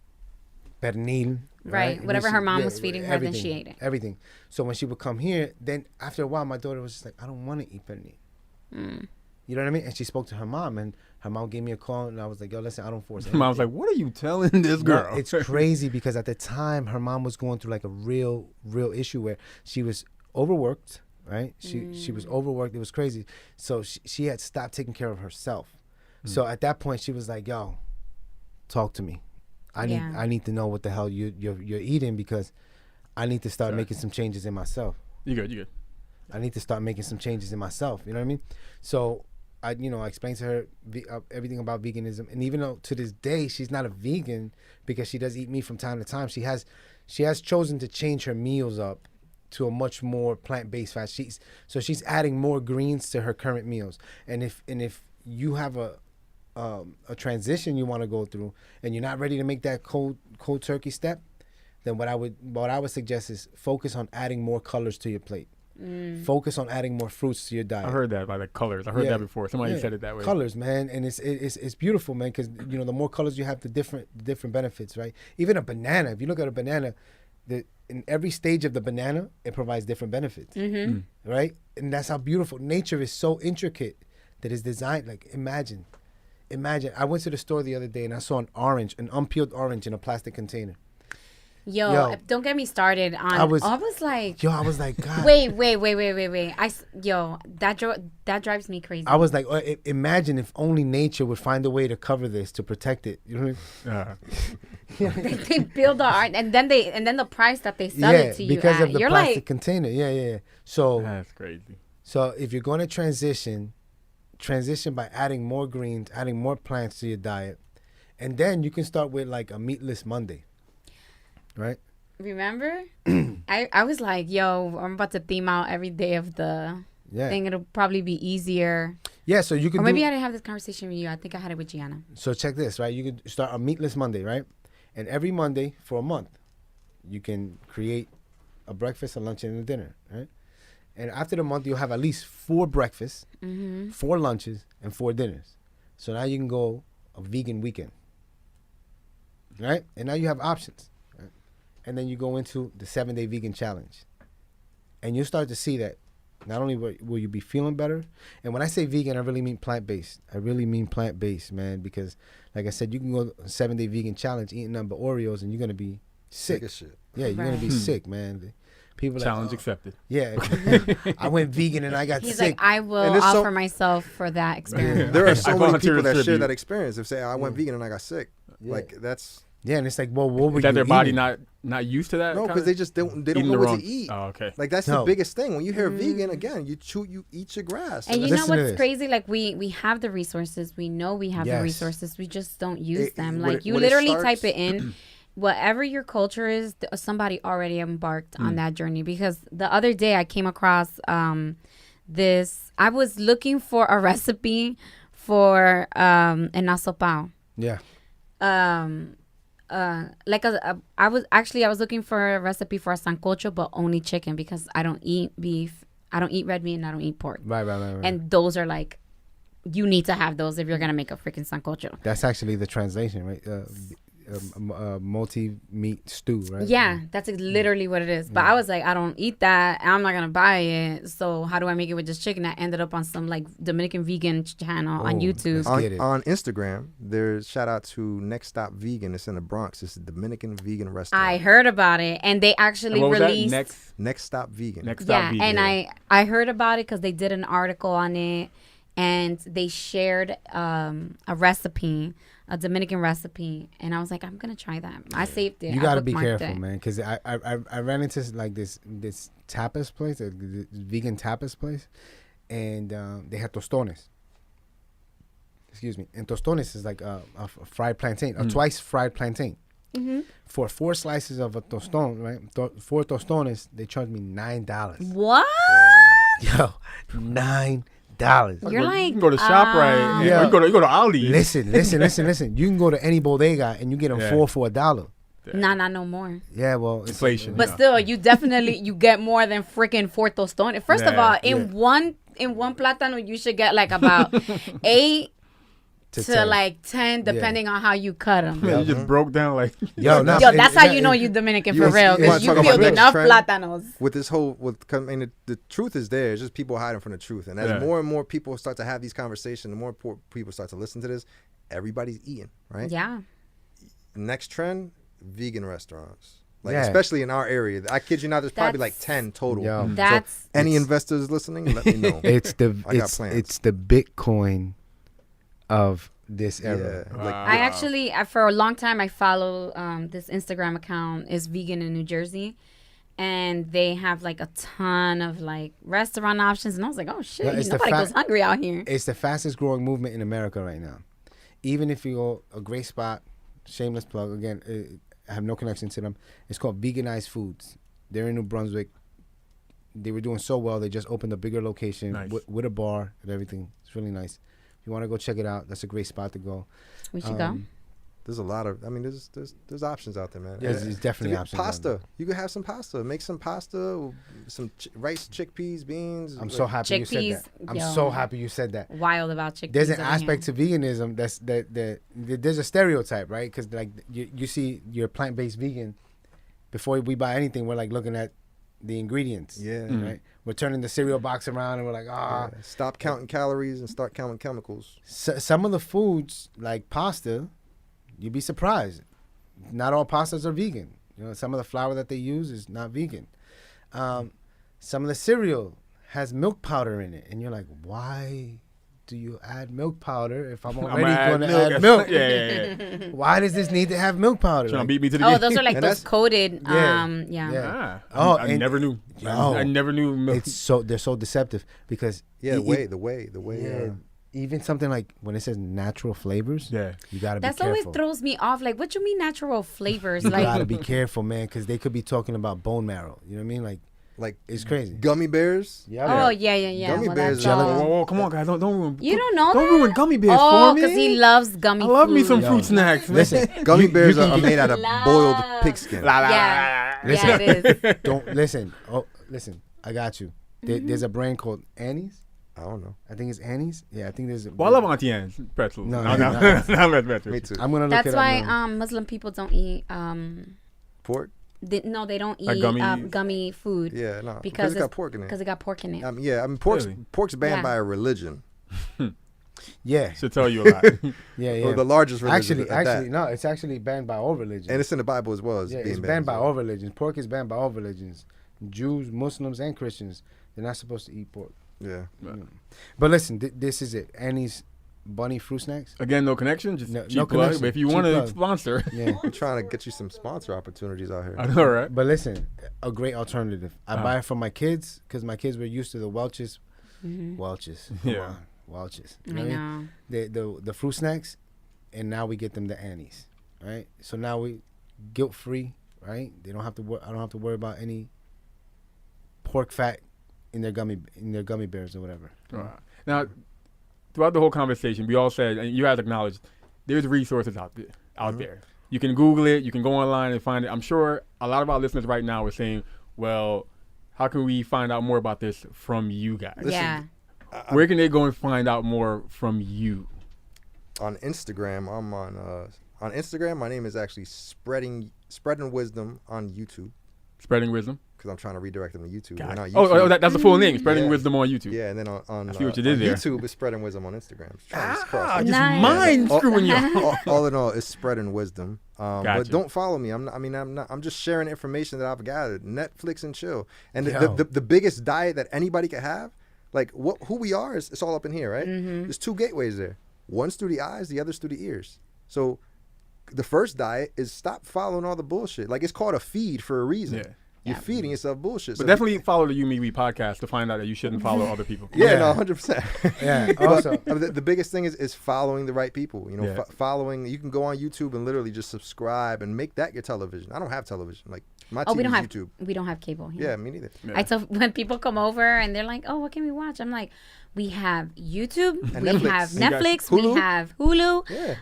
pernil, Right. And Whatever she- her mom was feeding her, then everything, she ate it. everything. So when she would come here, then after a while, my daughter was just like, I don't want to eat pernil. You know what I mean? And she spoke to her mom, and her mom gave me a call, and I was like, yo, listen, I don't force anything. Mom was like, "What are you telling this No, girl?" it's crazy because at the time her mom was going through like a real issue where she was overworked, right? She was overworked. It was crazy. So she had stopped taking care of herself. So at that point she was like, yo, talk to me. I need to know what the hell you're eating, because I need to start making some changes in myself. You good? You good? I need to start making some changes in myself. You know what I mean? So I explained to her everything about veganism, and even though to this day she's not a vegan because she does eat meat from time to time, she has chosen to change her meals up to a much more plant-based fat. She's adding more greens to her current meals. And if you have a transition you want to go through, and you're not ready to make that cold turkey step, then what I would suggest is focus on adding more colors to your plate. Focus on adding more fruits to your diet. I heard that by the colors. I heard Yeah. that before. Somebody Yeah. said it that way. Colors, man, and it's beautiful, man, because the more colors you have, the different benefits, right? Even a banana. If you look at a banana, in every stage of the banana, it provides different benefits, right? And that's how beautiful nature is. So intricate that it's designed. Like imagine, I went to the store the other day and I saw an unpeeled orange in a plastic container. Yo, don't get me started on. I was like, God. wait. That drives me crazy. I was like, imagine if only nature would find a way to cover this, to protect it. You know what I mean? they build the art, and then the price that they sell it to you because at, of the you're plastic like, container. Yeah. So That's crazy. So if you're going to transition by adding more greens, adding more plants to your diet, and then you can start with like a meatless Monday, right? remember? I was like, yo, I'm about to theme out every day of the thing. It'll probably be easier. Yeah, so you can. Or maybe I didn't have this conversation with you. I think I had it with Gianna. So check this, right? You can start a meatless Monday, right? And every Monday for a month, you can create a breakfast, a lunch, and a dinner, right? And after the month, you'll have at least 4 breakfasts, 4 lunches, and 4 dinners. So now you can go a vegan weekend, right? And now you have options, right? And then you go into the 7-day vegan challenge. And you'll start to see that not only will you be feeling better, and when I say vegan, I really mean plant-based. I really mean plant-based, man, because like I said, you can go a 7-day vegan challenge eating nothing but Oreos, and you're going to be sick. as shit. Yeah, you're going to be sick, man. People Challenge like, accepted. Yeah, I went vegan and I got He's sick. like, I will And there's offer myself for that experience. There are so I many volunteer people to that share tribute. that experience. They say, I went vegan and I got sick. Yeah. Like, that's... Yeah, and it's like, well, what were Is that you their body eating? not used to that? No, kinda? because they just don't Eating know the what wrong- to eat. Oh, okay. Like, that's No. the biggest thing. When you hear vegan, again, you eat your grass. And you Listen know to what's this. crazy? Like we have the resources. We know we have the Yes. resources. We just don't use them. when Like it- you when it literally starts- type it in. Whatever your culture is, somebody already embarked on that journey. Because the other day I came across this. I was looking for a recipe for an asopao. Yeah. I was looking for a recipe for a sancocho, but only chicken because I don't eat beef. I don't eat red meat and I don't eat pork. Right. And those are like, you need to have those if you're gonna make a freaking sancocho. That's actually the translation, right? Multi-meat stew, right? Yeah, that's literally what it is. But I was like, I don't eat that. I'm not gonna buy it. So how do I make it with just chicken? I ended up on some like Dominican vegan channel on Oh, YouTube. let's get it. On Instagram, there's shout out to Next Stop Vegan. It's in the Bronx. It's a Dominican vegan restaurant. I heard about it, and they And actually what was released. that? Next Stop Vegan. Next Yeah, stop vegan. and I heard about it because they did an article on it, and they shared a recipe, a Dominican recipe, and I was like, I'm gonna try that. I saved it. You I got to be bookmarked careful, it. man, because I ran into like this tapas place, a vegan tapas place, and they had tostones. Excuse me. And tostones is like a fried plantain, a twice fried plantain, For 4 slices of a tostón, right? 4 tostones, they charged me $9. What? Yo, $9. You're like, you can go to ShopRite. Yeah. Or you go to Aldi. Listen. You can go to any bodega and you get them 4 for $1. nah, not no more. Yeah, well, it's Inflation. But still, you definitely you get more than freaking 4 tostones. First of all, in one plátano, you should get like about 8 to 10. like 10, depending on how you cut them. Man, you just broke down like. Yo, no, Yo, that's how you know you Dominican for real. Because you talk about peeled this enough trend? plátanos. With this whole, the truth is there. It's just people hiding from the truth. And as more and more people start to have these conversations, the more people start to listen to this, everybody's eating, right? Yeah. Next trend, vegan restaurants. Like, Yeah. especially in our area. I kid you not, there's probably like That's- 10 total. Yo. That's So any investors listening, let me know. it's the I got plans. it's the Bitcoin of this era. Yeah. Like, I actually, for a long time, I follow this Instagram account is vegan in New Jersey, and they have like a ton of like restaurant options, and I was like, oh shit, Yeah, it's the nobody fact- goes hungry out here. It's the fastest growing movement in America right now. Even if you go a great spot, shameless plug again, I have no connection to them. It's called Veganized Foods. They're in New Brunswick. They were doing so well. They just opened a bigger location Nice. with a bar and everything. It's really nice. If you want to go check it out, that's a great spot to go. We should go. there's a lot of, there's options out there, man. There's definitely options out Pasta. there. You could have some pasta. Make some pasta, some rice, chickpeas, beans. I'm so happy you said Chickpeas, that. I'm yo. so happy you said that. Wild about chickpeas. There's an over aspect here. to veganism that there's a stereotype, right? Because like you see you're plant-based vegan, before we buy anything, we're like looking at the ingredients. Yeah. Right. We're turning the cereal box around and we're like, Yeah. Stop counting calories and start counting chemicals. Some of the foods like pasta, you'd be surprised. Not all pastas are vegan. You know, some of the flour that they use is not vegan. Some of the cereal has milk powder in it, and you're like, why do you add milk powder if I'm already going to add milk? Yeah. Why does this need to have milk powder? Trying to Like, beat me to the Oh, game. those are like And those that's- coated. Yeah. Yeah. Oh, I and- never knew. Yo. I never knew. Milk. they're so deceptive because Yeah, the way. yeah, even something like when it says natural flavors, Yeah. you gotta That's be always careful. throws me off. Like, what you mean natural flavors? You Like, gotta be careful, man, because they could be talking about bone marrow. You know what I mean? Like it's crazy. Gummy bears. Yeah. oh yeah. Gummy Well, bears that's are- Whoa, all. whoa, whoa, come on, guys! Don't ruin. You don't know Don't that? ruin gummy bears Oh, for me. because he loves gummy I love me food. some Yo. fruit snacks. Man. Listen, Gummy you bears can are get- made out of boiled pigskin. La, la, Yeah. la, la, la. Yeah, it is. don't listen. Oh, listen. I got you. There's a brand called Annie's. I don't know. I think it's Annie's. Yeah, I think there's. Well, I love Auntie Anne's pretzels. No, no. no. Pretzels. Me too. I'm gonna look That's it why up. now. Muslim people don't eat. Pork? They don't Like eat gummies? gummy food. Yeah, no. Because it's got pork in Because it. it got pork in it. Pork's Really? banned Yeah. by a religion. Yeah, Should tell you a lot. yeah. Or the largest religion. Actually, at that. no, it's actually banned by all religions. And it's in the Bible as well as yeah, being it's banned by as well. all religions. Pork is banned by all religions. Jews, Muslims, and Christians. They're not supposed to eat pork. Yeah. But listen, this is it. Annie's bunny fruit snacks. Again, no connection. Just No- cheap no plug. connection. But if you Cheap want to plug. sponsor, Yeah. I'm trying to get you some sponsor opportunities out here. I know, right? But listen, a great alternative. I Uh-huh. buy it for my kids because my kids were used to the Welch's. Welch's. Come Yeah. on, Welch's. You I know what I mean? know. The fruit snacks, and now we get them the Annie's, right? So now we guilt free, right? They don't have to. I don't have to worry about any pork fat in their gummy bears or whatever. Right. Now, throughout the whole conversation, we all said, and you guys acknowledged, there's resources out there. You can Google it. You can go online and find it. I'm sure a lot of our listeners right now are saying, well, how can we find out more about this from you guys? Yeah. Where can they go and find out more from you? On Instagram, I'm on Instagram. My name is actually spreading wisdom on YouTube Spreading Wisdom. because I'm trying to redirect them to YouTube. Got We're it. not YouTube. That's the full name. Spreading Yeah. Wisdom on YouTube. Yeah, and then on I see what you did on there. YouTube is spreading wisdom on Instagram. Just trying to cross Ah, it. just Nice. mind All- screwing you. all in all, it's spreading wisdom. But Gotcha. don't follow me. I'm just sharing information that I've gathered. Netflix and chill. And Yo. the biggest diet that anybody could have, like who we are, is it's all up in here, right? There's 2 gateways there. One's through the eyes, the other's through the ears. So the first diet is stop following all the bullshit. Like it's called a feed for a reason. Yeah. You're Yeah. feeding yourself bullshit. But So definitely follow the You Me We podcast to find out that you shouldn't follow other people. yeah, Yeah. no, 100%. Yeah. But, Also, the biggest thing is following the right people. You know, Yeah. following. You can go on YouTube and literally just subscribe and make that your television. I don't have television. Like my Oh, TV we don't is have YouTube. we don't have cable here. Yeah, me neither. Yeah. I tell when people come over and they're like, "Oh, what can we watch?" I'm like, "We have YouTube, And we Netflix. have You got Netflix, Hulu? we have Hulu, Yeah,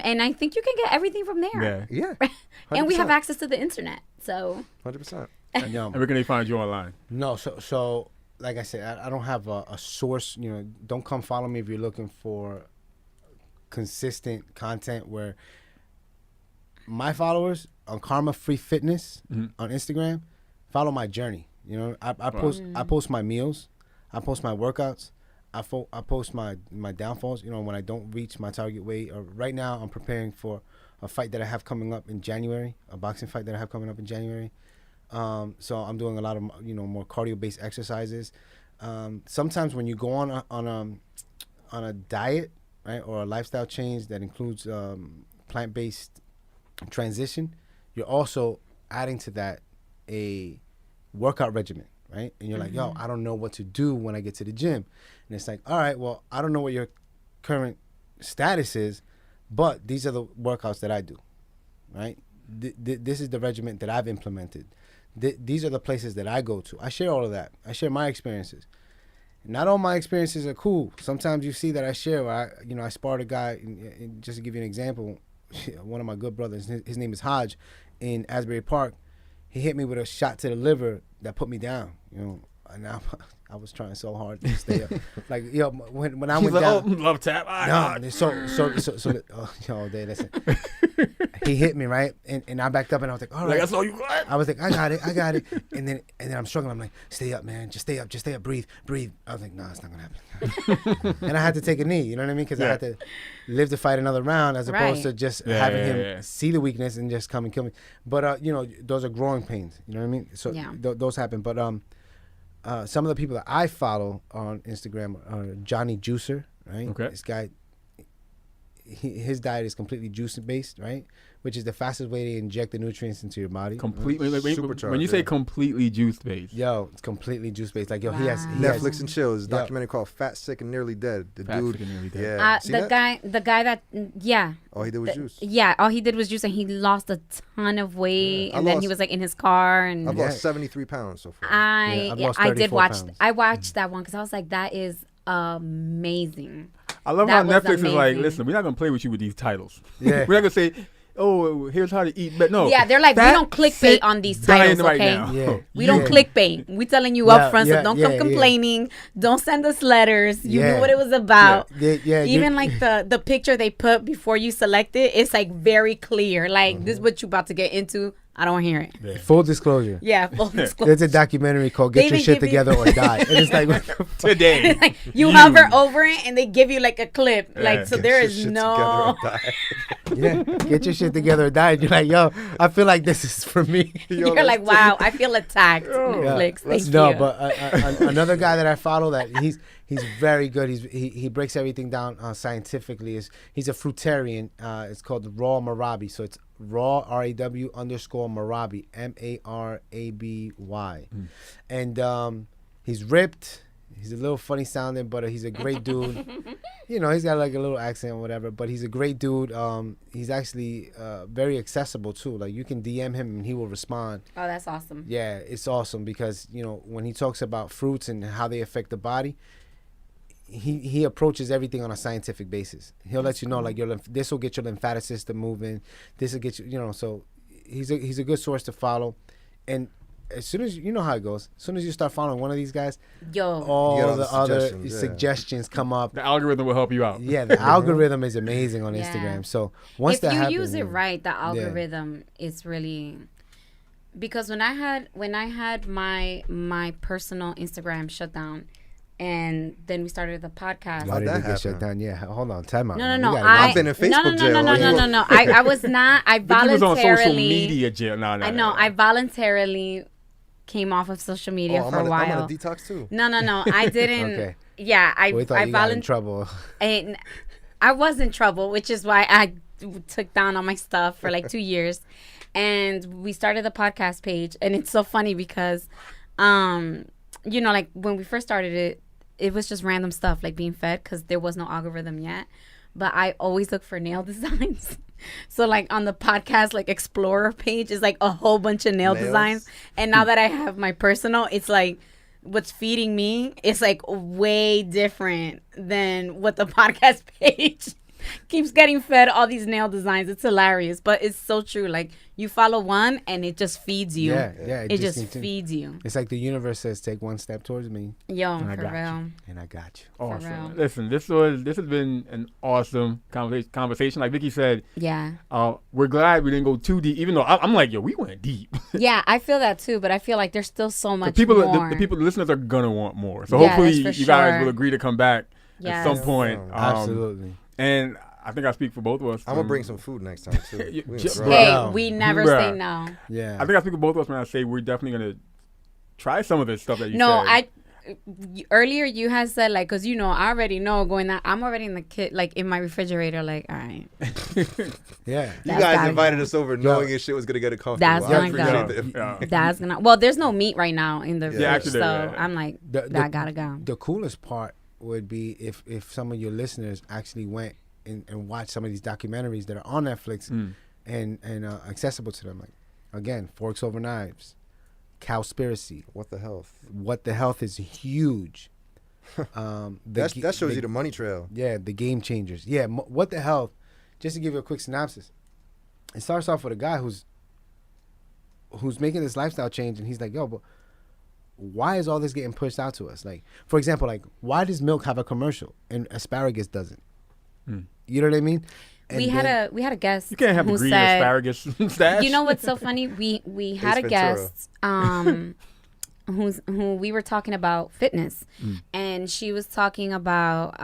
and I think you can get everything from there. Yeah. yeah. And we have 100%. access to the internet. So 100%. And where can they find you online? no, so like I said, I don't have a source. You know, don't come follow me if you're looking for consistent content. Where my followers on Karma Free Fitness on Instagram follow my journey. You know, I post my meals, I post my workouts, I post my downfalls. You know, when I don't reach my target weight. Or right now, I'm preparing for a fight that I have coming up in January, a boxing fight that I have coming up in January. So I'm doing a lot of more cardio based exercises. Sometimes when you go on a diet, right, or a lifestyle change that includes plant based transition, you're also adding to that a workout regimen, right? And you're like, yo, I don't know what to do when I get to the gym, and it's like, all right, well, I don't know what your current status is, but these are the workouts that I do, right? This is the regimen that I've implemented. These are the places that I go to. I share all of that. I share my experiences. Not all my experiences are cool. Sometimes you see that I share. I sparred a guy. And just to give you an example, one of my good brothers. His name is Hodge, in Asbury Park. He hit me with a shot to the liver that put me down. You know, and I was trying so hard to stay up. Like, when I went down. Love tap. No, so day. Listen. He hit me, right, and I backed up and I was like, all right. That's all you got. I was like, I got it. And then I'm struggling. I'm like, stay up, man. Just stay up. Breathe. I was like, no, it's not gonna happen. And I had to take a knee. You know what I mean? Because I had to live to fight another round, as opposed to just having him see the weakness and just come and kill me. But those are growing pains. You know what I mean? So those happen. But some of the people that I follow on Instagram are Johnny Juicer, right? Okay. This guy, his diet is completely juice based, right? Which is the fastest way to inject the nutrients into your body. Completely. Supercharged, When you say yeah. completely juice based. Yo, it's completely juice based. Like, yo, he has Netflix and chill. There's a Yeah. documentary called Fat, Sick, and Nearly Dead. The Fat, dude, Sick, and Nearly Dead. yeah. See the that? guy that All he did was juice. Yeah, all he did was juice, and he lost a ton of weight, Yeah. and then he was like in his car, and I've lost 73 pounds so far. I've lost I did 34 watch. pounds. I watched that one because I was like, that is amazing. I love That how was Netflix is like, amazing. listen, we're not gonna play with you with these titles. Yeah. We're not gonna say, oh, here's how to eat. But no. Yeah, they're like, we Fat, don't clickbait Sick, on these dying titles, right okay? now. Yeah. We don't Yeah. clickbait. We telling you Yeah, up front, yeah, so don't yeah, come yeah. complaining. Don't send us letters. You Yeah. knew what it was about. Yeah, Even like the picture they put before you select it, it's like very clear. Like, this is what you about to get into. I don't hear it. full disclosure. Yeah, full disclosure. There's a documentary called They "Get Your even Shit give you- Together or Die," and it's like, what the fuck? Today. Like, you hover over it and they give you like a clip. Yeah. Like, so Get there Your is shit no. together or die. Yeah, get your shit together or die. And you're like, yo, I feel like this is for me. Yo, You're like, wow, I feel attacked. Netflix. Thank No, you. but another guy that I follow that he's very good. He breaks everything down scientifically. He's a fruitarian. It's called Raw Marabi. So it's Raw RAW_Marabi MARABY, and he's ripped. He's a little funny sounding, but he's a great dude. You know, he's got like a little accent or whatever, but he's a great dude. He's actually very accessible too. Like, you can DM him and he will respond. Oh, that's awesome. Yeah, it's awesome because, when he talks about fruits and how they affect the body, he approaches everything on a scientific basis. He'll let you know, like, this will get your lymphatic system moving. This will get you, so he's a good source to follow. And as soon as you know how it goes, as soon as you start following one of these guys, Yo. all You get all the the other suggestions, yeah. suggestions come up. The algorithm will help you out. Yeah, the algorithm is amazing on Yeah. Instagram. So once If that you happens, use it right, the algorithm is really, because when I had my personal Instagram shut down, and then we started the podcast. Why How'd did that it get shut happen? down? Yeah, hold on, time out. No, We no. gotta- I've been in Facebook jail. No. I was not. I He was on social voluntarily. media jail. No. I know. I voluntarily came off of social media Oh, for a I'm while. on a detox too. No. I didn't. Okay. Yeah, We thought I you got in trouble. I was in trouble, which is why I took down all my stuff for like 2 years. And we started the podcast page, and it's so funny because, you know, like when we first started it, it was just random stuff like being fed because there was no algorithm yet. But I always look for nail designs. So like on the podcast, like Explorer page is like a whole bunch of nail Nails? designs. And now that I have my personal, it's like what's feeding me is like way different than what the podcast page keeps getting fed all these nail designs. It's hilarious, but it's so true. Like you follow one and it just feeds you. Yeah. It just continues. feeds you. It's like the universe says, take one step towards me, Yo, And I for got you. real. and I got you. real. Awesome. Listen, this has been an awesome conversation. Like Vicky said, Yeah. we're glad we didn't go too deep, even though I'm like, yo, we went deep. Yeah, I feel that too, but I feel like there's still so much the more. the listeners are gonna want more. So Yeah, hopefully that's for you guys sure. will agree to come back at some Yes. point. Absolutely. And I think I speak for both of us. I'm gonna bring some food next time too. Yeah, We just- gonna Hey, throw it. Bro. we never Bruh. say no. Yeah. I think I speak for both of us when I say we're definitely gonna try some of this stuff that you No, said. earlier you had said like, cause you know I already know going that I'm already in the kit like in my refrigerator like all right. yeah. You That's guys gotta invited go. us over knowing your shit was gonna get uncomfortable. That's I gonna appreciate go. that. That's gonna. Well, there's no meat right now in the fridge, actually, so yeah. I'm like The- that gotta go. The coolest part would be if some of your listeners actually went and watched some of these documentaries that are on Netflix and accessible to them. Like, again, Forks Over Knives, Cowspiracy, What the hell? What the Health is huge. That shows you the money trail. Yeah, the Game Changers. Yeah, What the Health, just to give you a quick synopsis, it starts off with a guy who's making this lifestyle change, and he's like, yo, but why is all this getting pushed out to us? Like, for example, like, why does milk have a commercial and asparagus doesn't? You know what I mean? And We had a guest You can't have who the green said, asparagus stash. you know what's so funny? We had a Ventura. guest who we were talking about fitness, and she was talking about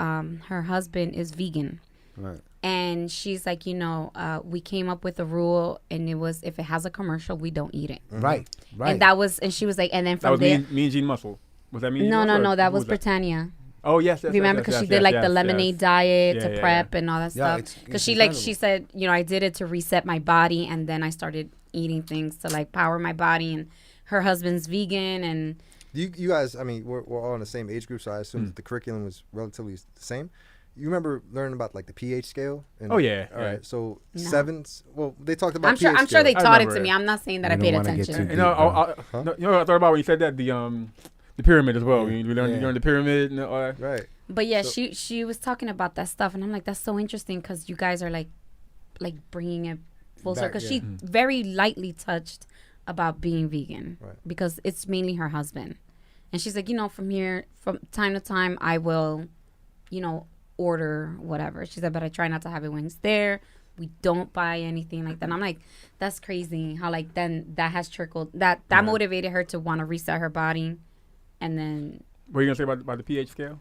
her husband is vegan. Right. And she's like, we came up with a rule, and it was if it has a commercial, we don't eat it. Right. And she was like, and then that from was there, Mean Gene Muscle. Was that Mean Gene no, Muscle? or that who was Britannia. Oh yes, Remember, because she did like the lemonade diet Yeah, to yeah, prep and all that Yeah, stuff. it's Because she incredible. said, I did it to reset my body, and then I started eating things to like power my body. And her husband's vegan, and You guys, I mean, we're all in the same age group, so I assume that the curriculum was relatively the same. You remember learning about like the pH scale? And, Oh, yeah, All yeah. right. So No. sevens. Well, they talked about. I'm sure pH they scale. taught it remember to it. me. I'm not saying that We I don't paid wanna get attention. too You know, you know what I thought about when you said that the pyramid as well. We learned Yeah. the pyramid and all that. Right. But yeah, she was talking about that stuff, and I'm like, that's so interesting because you guys are like bringing it full Back, circle. yeah. She very lightly touched about being vegan Right. because it's mainly her husband, and she's like, from time to time, I will, order whatever. She said, but I try not to have it when he's there. We don't buy anything like that. And I'm like, that's crazy. How like then that has trickled that motivated her to want to reset her body, and then. What are you gonna say about the pH scale?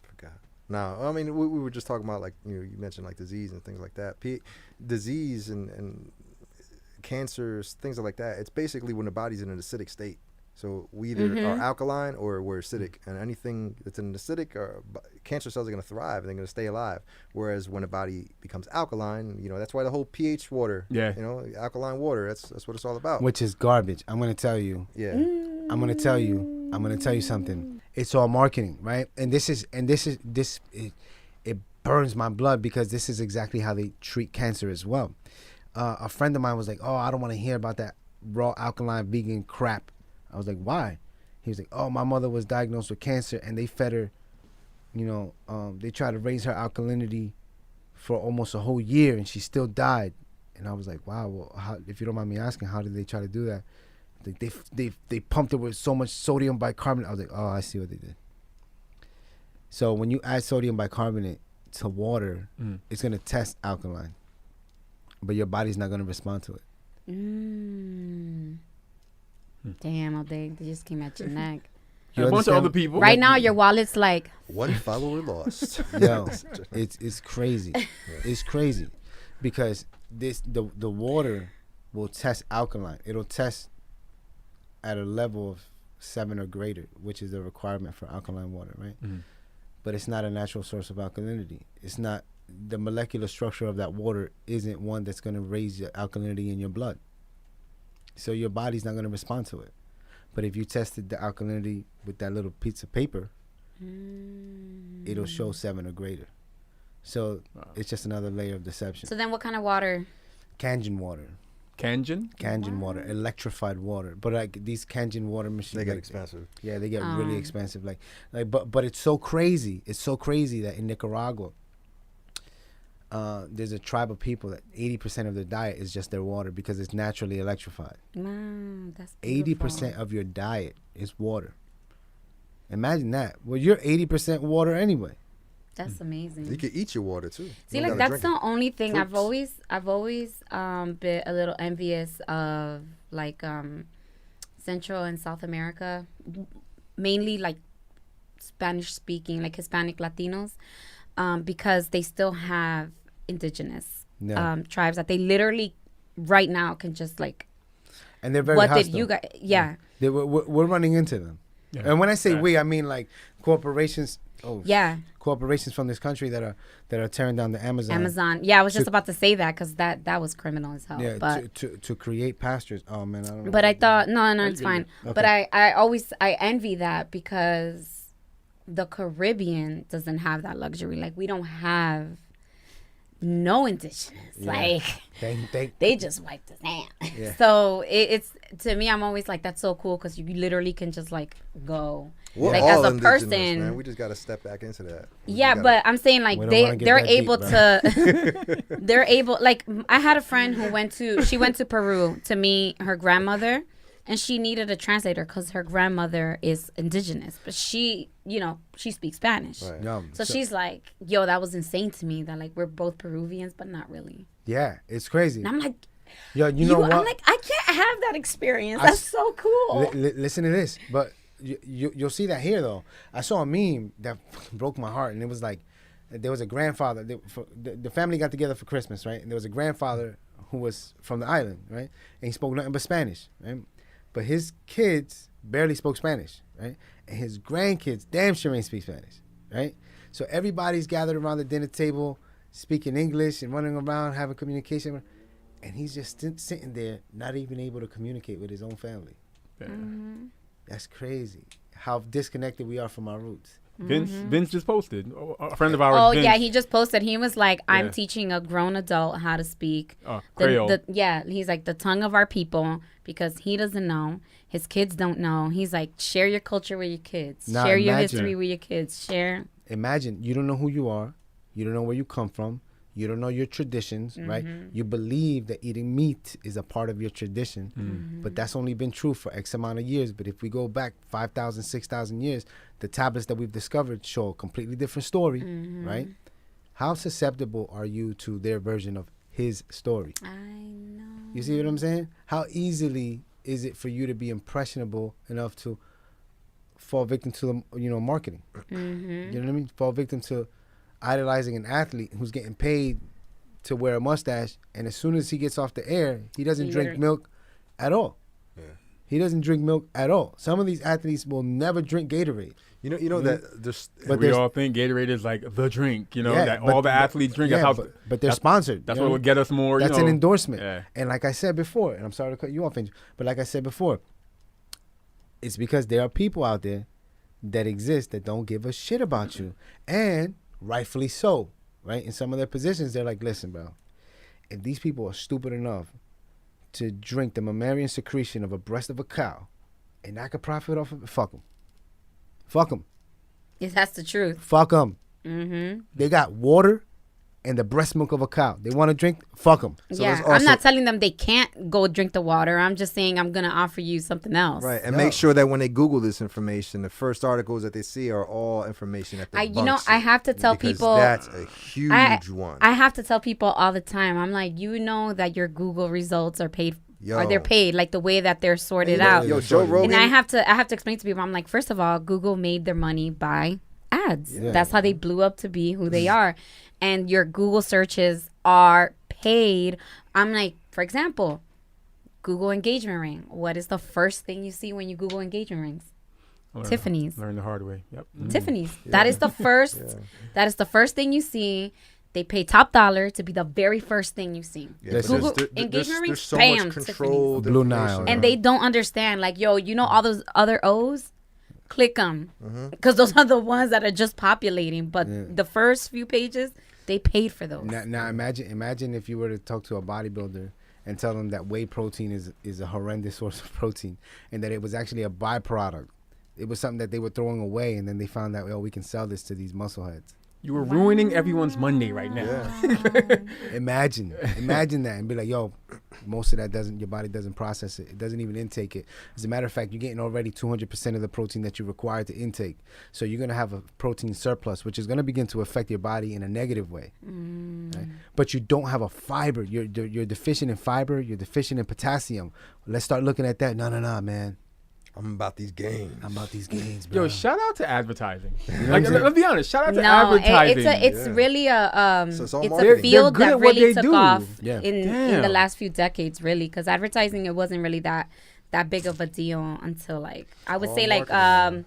Forgot. No, I mean we were just talking about like you mentioned like disease and things like that. Disease and cancers, things like that. It's basically when the body's in an acidic state. So we either are alkaline or we're acidic, and anything that's in an acidic, cancer cells are going to thrive and they're going to stay alive. Whereas when the body becomes alkaline, that's why the whole pH water, Yeah. Alkaline water. That's what it's all about. Which is garbage. I'm gonna tell you. Yeah. I'm gonna tell you something. It's all marketing, right? And it burns my blood because this is exactly how they treat cancer as well. A friend of mine was like, "Oh, I don't want to hear about that raw alkaline vegan crap." I was like, "Why?" He was like, "Oh, my mother was diagnosed with cancer, and they fed her. They tried to raise her alkalinity for almost a whole year, and she still died." And I was like, "Wow. Well, how, if you don't mind me asking, how did they try to do that?" They pumped it with so much sodium bicarbonate. I was like, oh, I see what they did. So when you add sodium bicarbonate to water, it's gonna test alkaline, but your body's not gonna respond to it. Damn, they just came at your neck. You a bunch of understand? other people. Right now, your wallet's like, One follower lost. Yo, it's crazy. It's crazy because the water will test alkaline. It'll test at a level of 7 or greater, which is the requirement for alkaline water, right? But it's not a natural source of alkalinity. It's not the molecular structure of that water isn't one that's going to raise your alkalinity in your blood. So your body's not going to respond to it. But if you tested the alkalinity with that little piece of paper, it'll show 7 or greater. So it's just another layer of deception. So then what kind of water? Kangen water. Kangen? Water, electrified water. But like these Kangen water machines, They get like, expensive. yeah, they get really expensive. But it's so crazy. It's so crazy that in Nicaragua, there's a tribe of people that 80% of their diet is just their water because it's naturally electrified. Wow, that's 80% of your diet is water. Imagine that. Well, you're 80% water anyway. That's amazing. You can eat your water too. See, You don't like gotta that's drink the only thing I've Fruits. always been a little envious of, like Central and South America, mainly like Spanish speaking, like Hispanic Latinos, because they still have indigenous Yeah. tribes that they literally right now can just like. And they're very What hostile. did you guys? Yeah. We're running into them. Yeah. And when I say Right. we, I mean like corporations. Yeah. Corporations from this country that are tearing down the Amazon. Amazon. Yeah, I was just To- about to say that because that was criminal as hell. Yeah, but to create pastures. Oh man, I don't know. But I thought no, it's good. fine. Okay. But I envy that because the Caribbean doesn't have that luxury. Like we don't have no indigenous. Yeah. Like they just wiped us out. Yeah. So it's to me, I'm always like that's so cool because you literally can just like go. We're Like all as a indigenous, person. man. We just gotta step back into that. Yeah, but I'm saying like We don't wanna get they're that deep, able bro. to they're able like I had a friend who went to Peru to meet her grandmother, and she needed a translator because her grandmother is indigenous, but she speaks Spanish. Right. So she's like, yo, that was insane to me that like we're both Peruvians but not really. yeah, it's crazy. And I'm like, Yo, you know what? I'm like, I can't have that experience. That's so cool. Listen to this, but you'll see that here though. I saw a meme that broke my heart, and it was like there was a grandfather. The family got together for Christmas, right? And there was a grandfather who was from the island, right? And he spoke nothing but Spanish, right? But his kids barely spoke Spanish, right? And his grandkids damn sure ain't speak Spanish, right? So everybody's gathered around the dinner table speaking English and running around having communication, and he's just sitting there not even able to communicate with his own family. Yeah. That's crazy. How disconnected we are from our roots. Vince just posted. A friend of ours. Oh Vince, yeah, he just posted. He was like, "I'm Yeah. teaching a grown adult how to speak Creole. he's like the tongue of our people because he doesn't know. His kids don't know. He's like, share your culture with your kids. Now share your imagine- history with your kids. Share. Imagine you don't know who you are. You don't know where you come from. You don't know your traditions, right? You believe that eating meat is a part of your tradition, but that's only been true for X amount of years. But if we go back 5,000, 6,000 years, the tablets that we've discovered show a completely different story, right? How susceptible are you to their version of his story? I know. You see what I'm saying? How easily is it for you to be impressionable enough to fall victim to marketing? You know what I mean? Fall victim to idolizing an athlete who's getting paid to wear a mustache, and as soon as he gets off the air, he doesn't drink milk at all. Yeah. He doesn't drink milk at all. Some of these athletes will never drink Gatorade. You know that there's But we there's- all think Gatorade is like the drink, Yeah, that but- all the athletes drink. Yeah, that's how, but they're that's- sponsored. That's you what know? would get us more. That's an endorsement. Yeah. And like I said before, and I'm sorry to cut you off, Angel, but like I said before, it's because there are people out there that exist that don't give a shit about you, and rightfully so, right? In some of their positions, they're like, listen, bro, if these people are stupid enough to drink the mammalian secretion of a breast of a cow, and I could profit off of it, fuck them. Fuck them. Yes, that's the truth. Fuck them. Mm-hmm. They got water and the breast milk of a cow. They want to drink, fuck them. So yeah, there's I'm also- not telling them they can't go drink the water. I'm just saying I'm gonna offer you something else. right, and No. make sure that when they Google this information, the first articles that they see are all information that I have to tell because people that's a huge one. I have to tell people all the time. I'm like, you know that your Google results are paid. Yo. Or they're paid like the way that they're sorted Yeah, out. Yo, Joe Rogan. And I have to explain to people. I'm like, first of all, Google made their money by ads. Yeah. That's how they blew up to be who they are. And your Google searches are paid. I'm like, for example, Google engagement ring. What is the first thing you see when you Google engagement rings? Tiffany's. Learn the hard way. Yep. Tiffany's. That is the first. That is the first thing you see. They pay top dollar to be the very first thing you see. Yeah, There's but Google engagement rings, there's so bam, much Tiffany's. controlled Blue information. Nile, And they don't understand. Like, yo, you know all those other O's? Click them. Because those are the ones that are just populating. But the first few pages, they paid for those. Now imagine if you were to talk to a bodybuilder and tell them that whey protein is a horrendous source of protein and that it was actually a byproduct. It was something that they were throwing away, and then they found out, oh, we can sell this to these muscle heads. You were ruining everyone's Monday right now. Yeah. Imagine that, and be like, yo, most of that your body doesn't process it. It doesn't even intake it. As a matter of fact, you're getting already 200% of the protein that you require to intake. So you're going to have a protein surplus, which is going to begin to affect your body in a negative way. Right? But you don't have a fiber. You're deficient in fiber. You're deficient in potassium. Let's start looking at that. No, man. I'm about these gains. I'm about these gains, bro. Yo, shout out to advertising. know Like, what I'm saying? let's be honest. Shout out to No, advertising. it's Yeah. really a So it's all it's a marketing. field They're good that at what really they took do. off Yeah. in Damn. the last few decades, really, because advertising it wasn't really that big of a deal until like I would all say like marketing,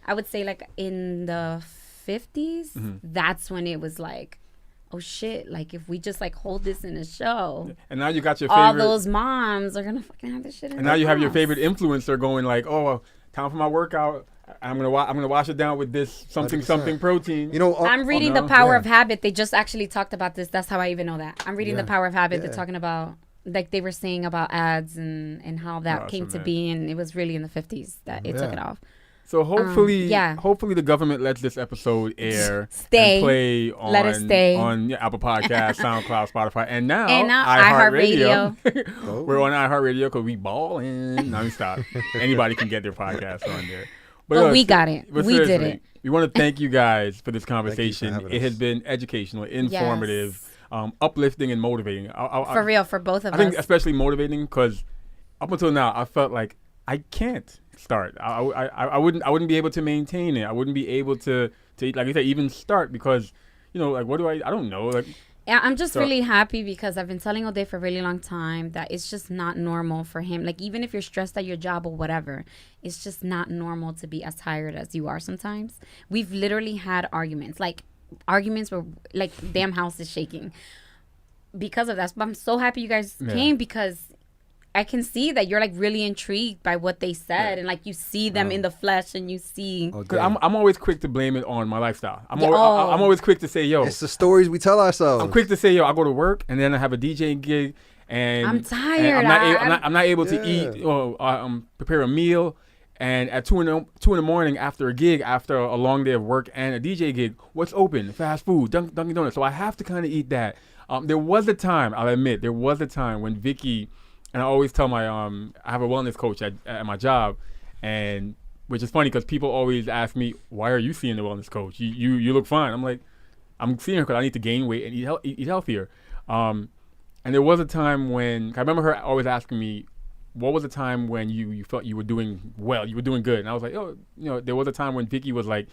I would say like in the 50s. Mm-hmm. That's when it was like, oh shit! Like if we just like hold this in a show, And now you got your all favorite. those moms are gonna fucking have this shit in And their now you have your house. favorite influencer going like, oh, time for my workout. I'm gonna wash it down with this something 100%. something protein. You know, I'm reading no. The Power Yeah. of Habit. They just actually talked about this. That's how I even know that. I'm reading Yeah. The Power of Habit. Yeah. They're talking about, like they were saying about ads and how that came Awesome, to man. be. And it was really in the 50s that it took Yeah. it off. So hopefully, yeah. hopefully the government lets this episode air Stay. and play on Let it stay. on Apple Podcasts, SoundCloud, Spotify, and now, iHeartRadio. Oh. We're on iHeartRadio because we ballin' nonstop. Anybody can get their podcast on there. But we got it. but We did seriously, it. We want to thank you guys for this Thank you for conversation. having It has us. been educational, informative, Yes. uplifting, and motivating. For real, for both of I think us. especially motivating because up until now I felt like I can't start. I wouldn't be able to maintain it. I wouldn't be able to like you said even start because like what do I don't know like Yeah, I'm just So- really happy because I've been telling O'Day for a really long time that it's just not normal for him. Like, even if you're stressed at your job or whatever, it's just not normal to be as tired as you are sometimes. We've literally had arguments where, like, damn house is shaking because of that. But I'm so happy you guys Yeah. came because I can see that you're, like, really intrigued by what they said. And, like, you see them in the flesh and you see... Oh, Cause I'm always quick to blame it on my lifestyle. I'm Yeah, I'm always quick to say, yo, It's the stories we tell ourselves. I'm quick to say, yo, I go to work and then I have a DJing gig and I'm and tired. I'm not able to Yeah. eat prepare a meal. And at 2 in the morning after a gig, after a long day of work and a DJ gig, what's open? Fast food, Dunkin' Donuts. So I have to kind of eat that. There was a time, I'll admit, when Vicky, and I always tell my I have a wellness coach at my job, and which is funny because people always ask me, why are you seeing the wellness coach? You look fine. I'm like, I'm seeing her because I need to gain weight and eat healthier. And there was a time when I remember her always asking me, what was the time when you felt you were doing well, you were doing good? And I was like, oh, there was a time when Vicky was like,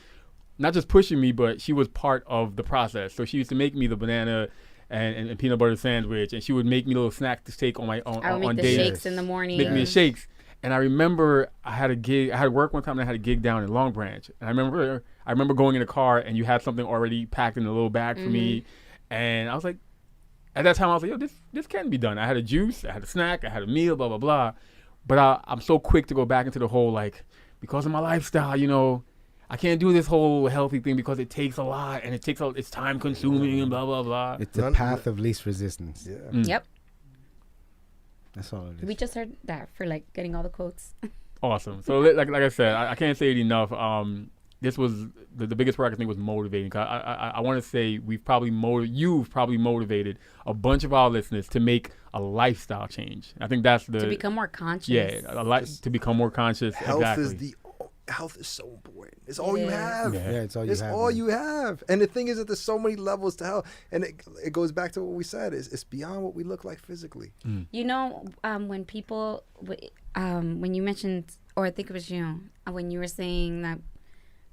not just pushing me, but she was part of the process. So she used to make me the banana and peanut butter sandwich, and she would make me little snacks to take on my own I would make on the days. shakes in the morning. Make me shakes. And I remember I had work one time and I had a gig down in Long Branch. And I remember going in a car and you had something already packed in a little bag for me. And I was like, at that time I was like, yo, this can be done. I had a juice, I had a snack, I had a meal, blah, blah, blah. But I'm so quick to go back into the whole, like, because of my lifestyle, I can't do this whole healthy thing because it takes a lot and it's time consuming and blah, blah, blah. It's the path of least resistance. Yeah. Yep. That's all it is. We just heard that for, like, getting all the quotes. Awesome. So like I said, I can't say it enough. This was the biggest part I think was motivating. I want to say you've probably motivated a bunch of our listeners to make a lifestyle change. I think that's To become more conscious. to become more conscious. Health exactly. Health is so important. It's all you is. have. Yeah. Yeah, it's all you It's have. all man. you have. And the thing is that there's so many levels to health. And it goes back to what we said. It's beyond what we look like physically. When people, when you mentioned, or I think it was you, when you were saying that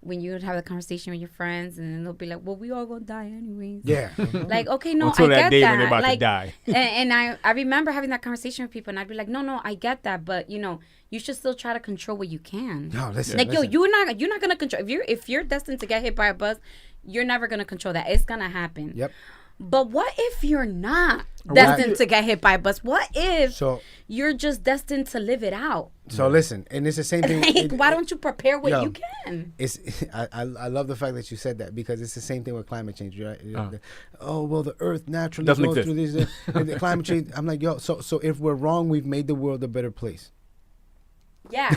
when you would have a conversation with your friends and then they'll be like, well, we all gonna die anyways. Yeah. Like, okay, no, Until I that get day that. when they're about to Like, die. and I remember having that conversation with people and I'd be like, no, I get that. But, you should still try to control what you can. No, listen. Like, listen. you're not gonna control if you're destined to get hit by a bus, you're never gonna control that. It's gonna happen. Yep. But what if you're not Or destined what- to get hit by a bus? What if So you're just destined to live it out? so listen, and it's the same thing. Like, why don't you prepare what Yo. you can? It's I love the fact that you said that, because it's the same thing with climate change, right? Oh well, the Earth naturally Doesn't goes exist. through this. And the climate change. I'm like, yo. So if we're wrong, we've made the world a better place. Yeah.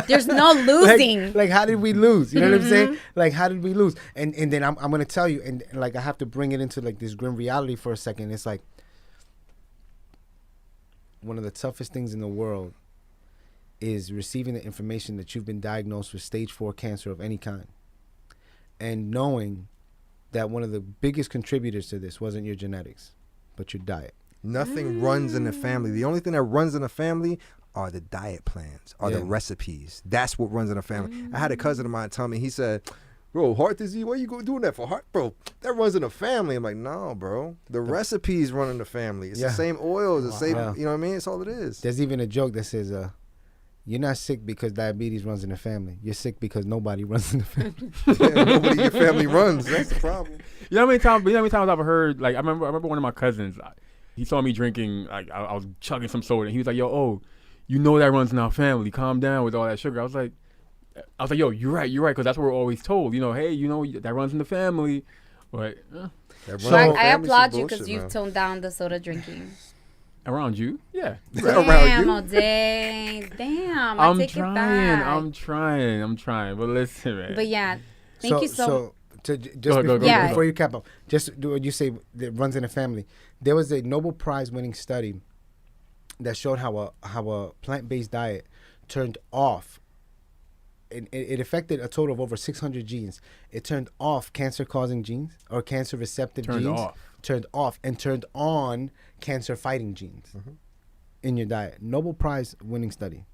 There's no losing. Like how did we lose? You know what I'm saying? Mm-hmm. Like how did we lose? And then I'm gonna tell you, and like I have to bring it into like this grim reality for a second. It's like one of the toughest things in the world is receiving the information that you've been diagnosed with stage 4 cancer of any kind, and knowing that one of the biggest contributors to this wasn't your genetics, but your diet. Nothing runs in the family. The only thing that runs in the family are the diet plans, are Yeah. the recipes. That's what runs in the family. I had a cousin of mine tell me, he said, bro, heart disease, why you doing that for heart? Bro, that runs in the family. I'm like, no, bro. The recipes run in the family. It's Yeah. the same oils, the same, Yeah. you know what I mean? It's all it is. There's even a joke that says, you're not sick because diabetes runs in the family. You're sick because nobody runs in the family. Yeah, nobody in your family runs. That's the problem. You know how many times I've heard, like, I remember one of my cousins, he saw me drinking, like, I was chugging some soda, and he was like, yo, you know that runs in our family. Calm down with all that sugar. I was like, yo, you're right, because that's what we're always told. You know, hey, you know, that runs in the family. But That runs So in the I family, applaud some you because bullshit, you've man. toned down the soda drinking. around you, yeah. Damn, O'Day. Damn, I I'm take trying, it back. I'm trying. But listen, man. But yeah, thank you so Just Go ahead, go ahead. before you cap up, just do what you say that runs in the family. There was a Nobel Prize winning study that showed how a plant-based diet turned off. It affected a total of over 600 genes. It turned off cancer-causing genes or cancer-receptive Turned genes. off. Turned off and turned on cancer-fighting genes in your diet. Nobel Prize winning study.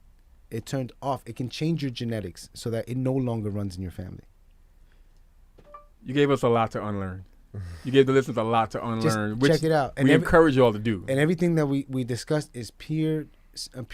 It turned off. It can change your genetics so that it no longer runs in your family. You gave us a lot to unlearn. You gave the listeners a lot to unlearn, which check it out. And we every- encourage you all to do. And everything that we discussed is peer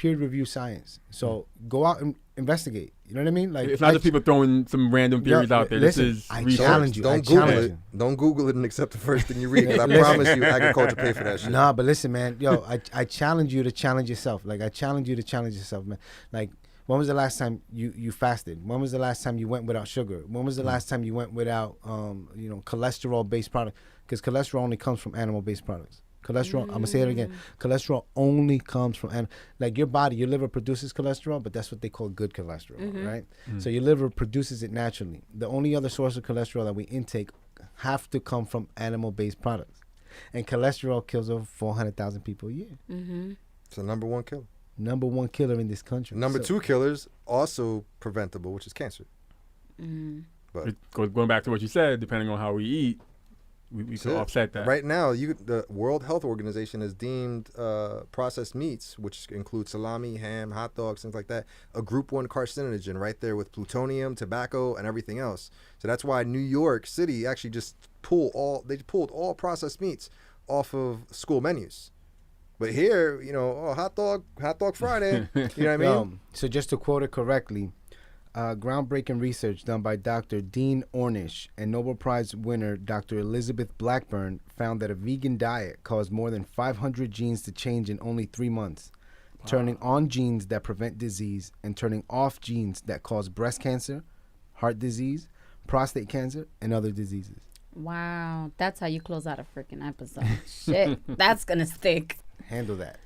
review science. So go out and investigate. You know what I mean? Like It's not just people throwing some random theories out there. Listen, This is I research. challenge you. Don't I Google challenge it. you. Don't Google it and accept the first thing you read. 'Cause I Listen. promise you, agriculture pay for that shit. Nah, but listen, man. Yo, I challenge you to challenge yourself. Like I challenge you to challenge yourself, man. Like when was the last time you fasted? When was the last time you went without sugar? When was the last time you went without cholesterol based product? Because cholesterol only comes from animal based products. Cholesterol, I'm gonna say it again. Cholesterol only comes from like your body, your liver produces cholesterol, but that's what they call good cholesterol, right? So your liver produces it naturally. The only other source of cholesterol that we intake have to come from animal-based products, and cholesterol kills over 400,000 people a year. It's the number one killer. Number one killer in this country. Number So- two killers also preventable, which is cancer. But Going back to what you said, depending on how we eat, we That's can it. offset that. Right now, the World Health Organization has deemed processed meats, which include salami, ham, hot dogs, things like that, a group 1 carcinogen right there with plutonium, tobacco, and everything else. So that's why New York City actually just pulled all processed meats off of school menus. But here, hot dog Friday. You know what I mean? So just to quote it correctly, groundbreaking research done by Dr. Dean Ornish and Nobel Prize winner Dr. Elizabeth Blackburn found that a vegan diet caused more than 500 genes to change in only 3 months, turning on genes that prevent disease and turning off genes that cause breast cancer, heart disease, prostate cancer, and other diseases. Wow, that's how you close out a freaking episode. Shit, that's gonna stick. Handle that.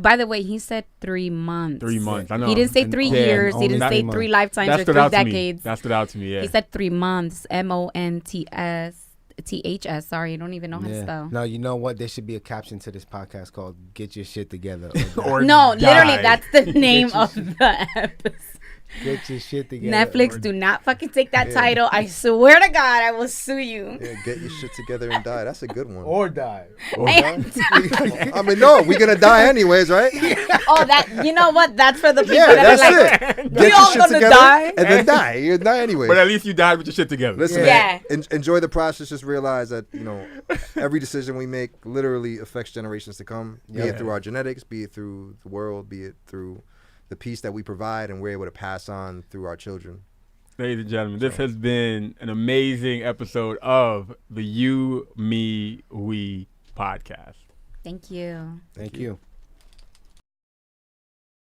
By the way, he said 3 months. 3 months. I know. He didn't say And 3 only- years. He only didn't say 3 3 months. lifetimes That or stood 3 out to me. decades. That stood out to me. Yeah. He said 3 months. MONTHS. Sorry, I don't even know how to spell. No, you know what? There should be a caption to this podcast called "Get Your Shit Together." Or Or No, die. literally, that's the name of the episode. Get your shit together. Netflix, do not fucking take that title. I swear to God, I will sue you. Yeah, get your shit together and die. That's a good one. Or die. I mean, no, we're gonna die anyways, right? Oh, that, you know what? That's for the people Yeah, that that's are like, it. we all gonna die. and then die. You die anyway. But at least you died with your shit together. Listen, Yeah. man, enjoy the process. Just realize that every decision we make literally affects generations to come. Be it through our genetics, be it through the world, be it through the peace that we provide and we're able to pass on through our children. Ladies and gentlemen, this has been an amazing episode of the You, Me, We podcast. Thank you. Thank you.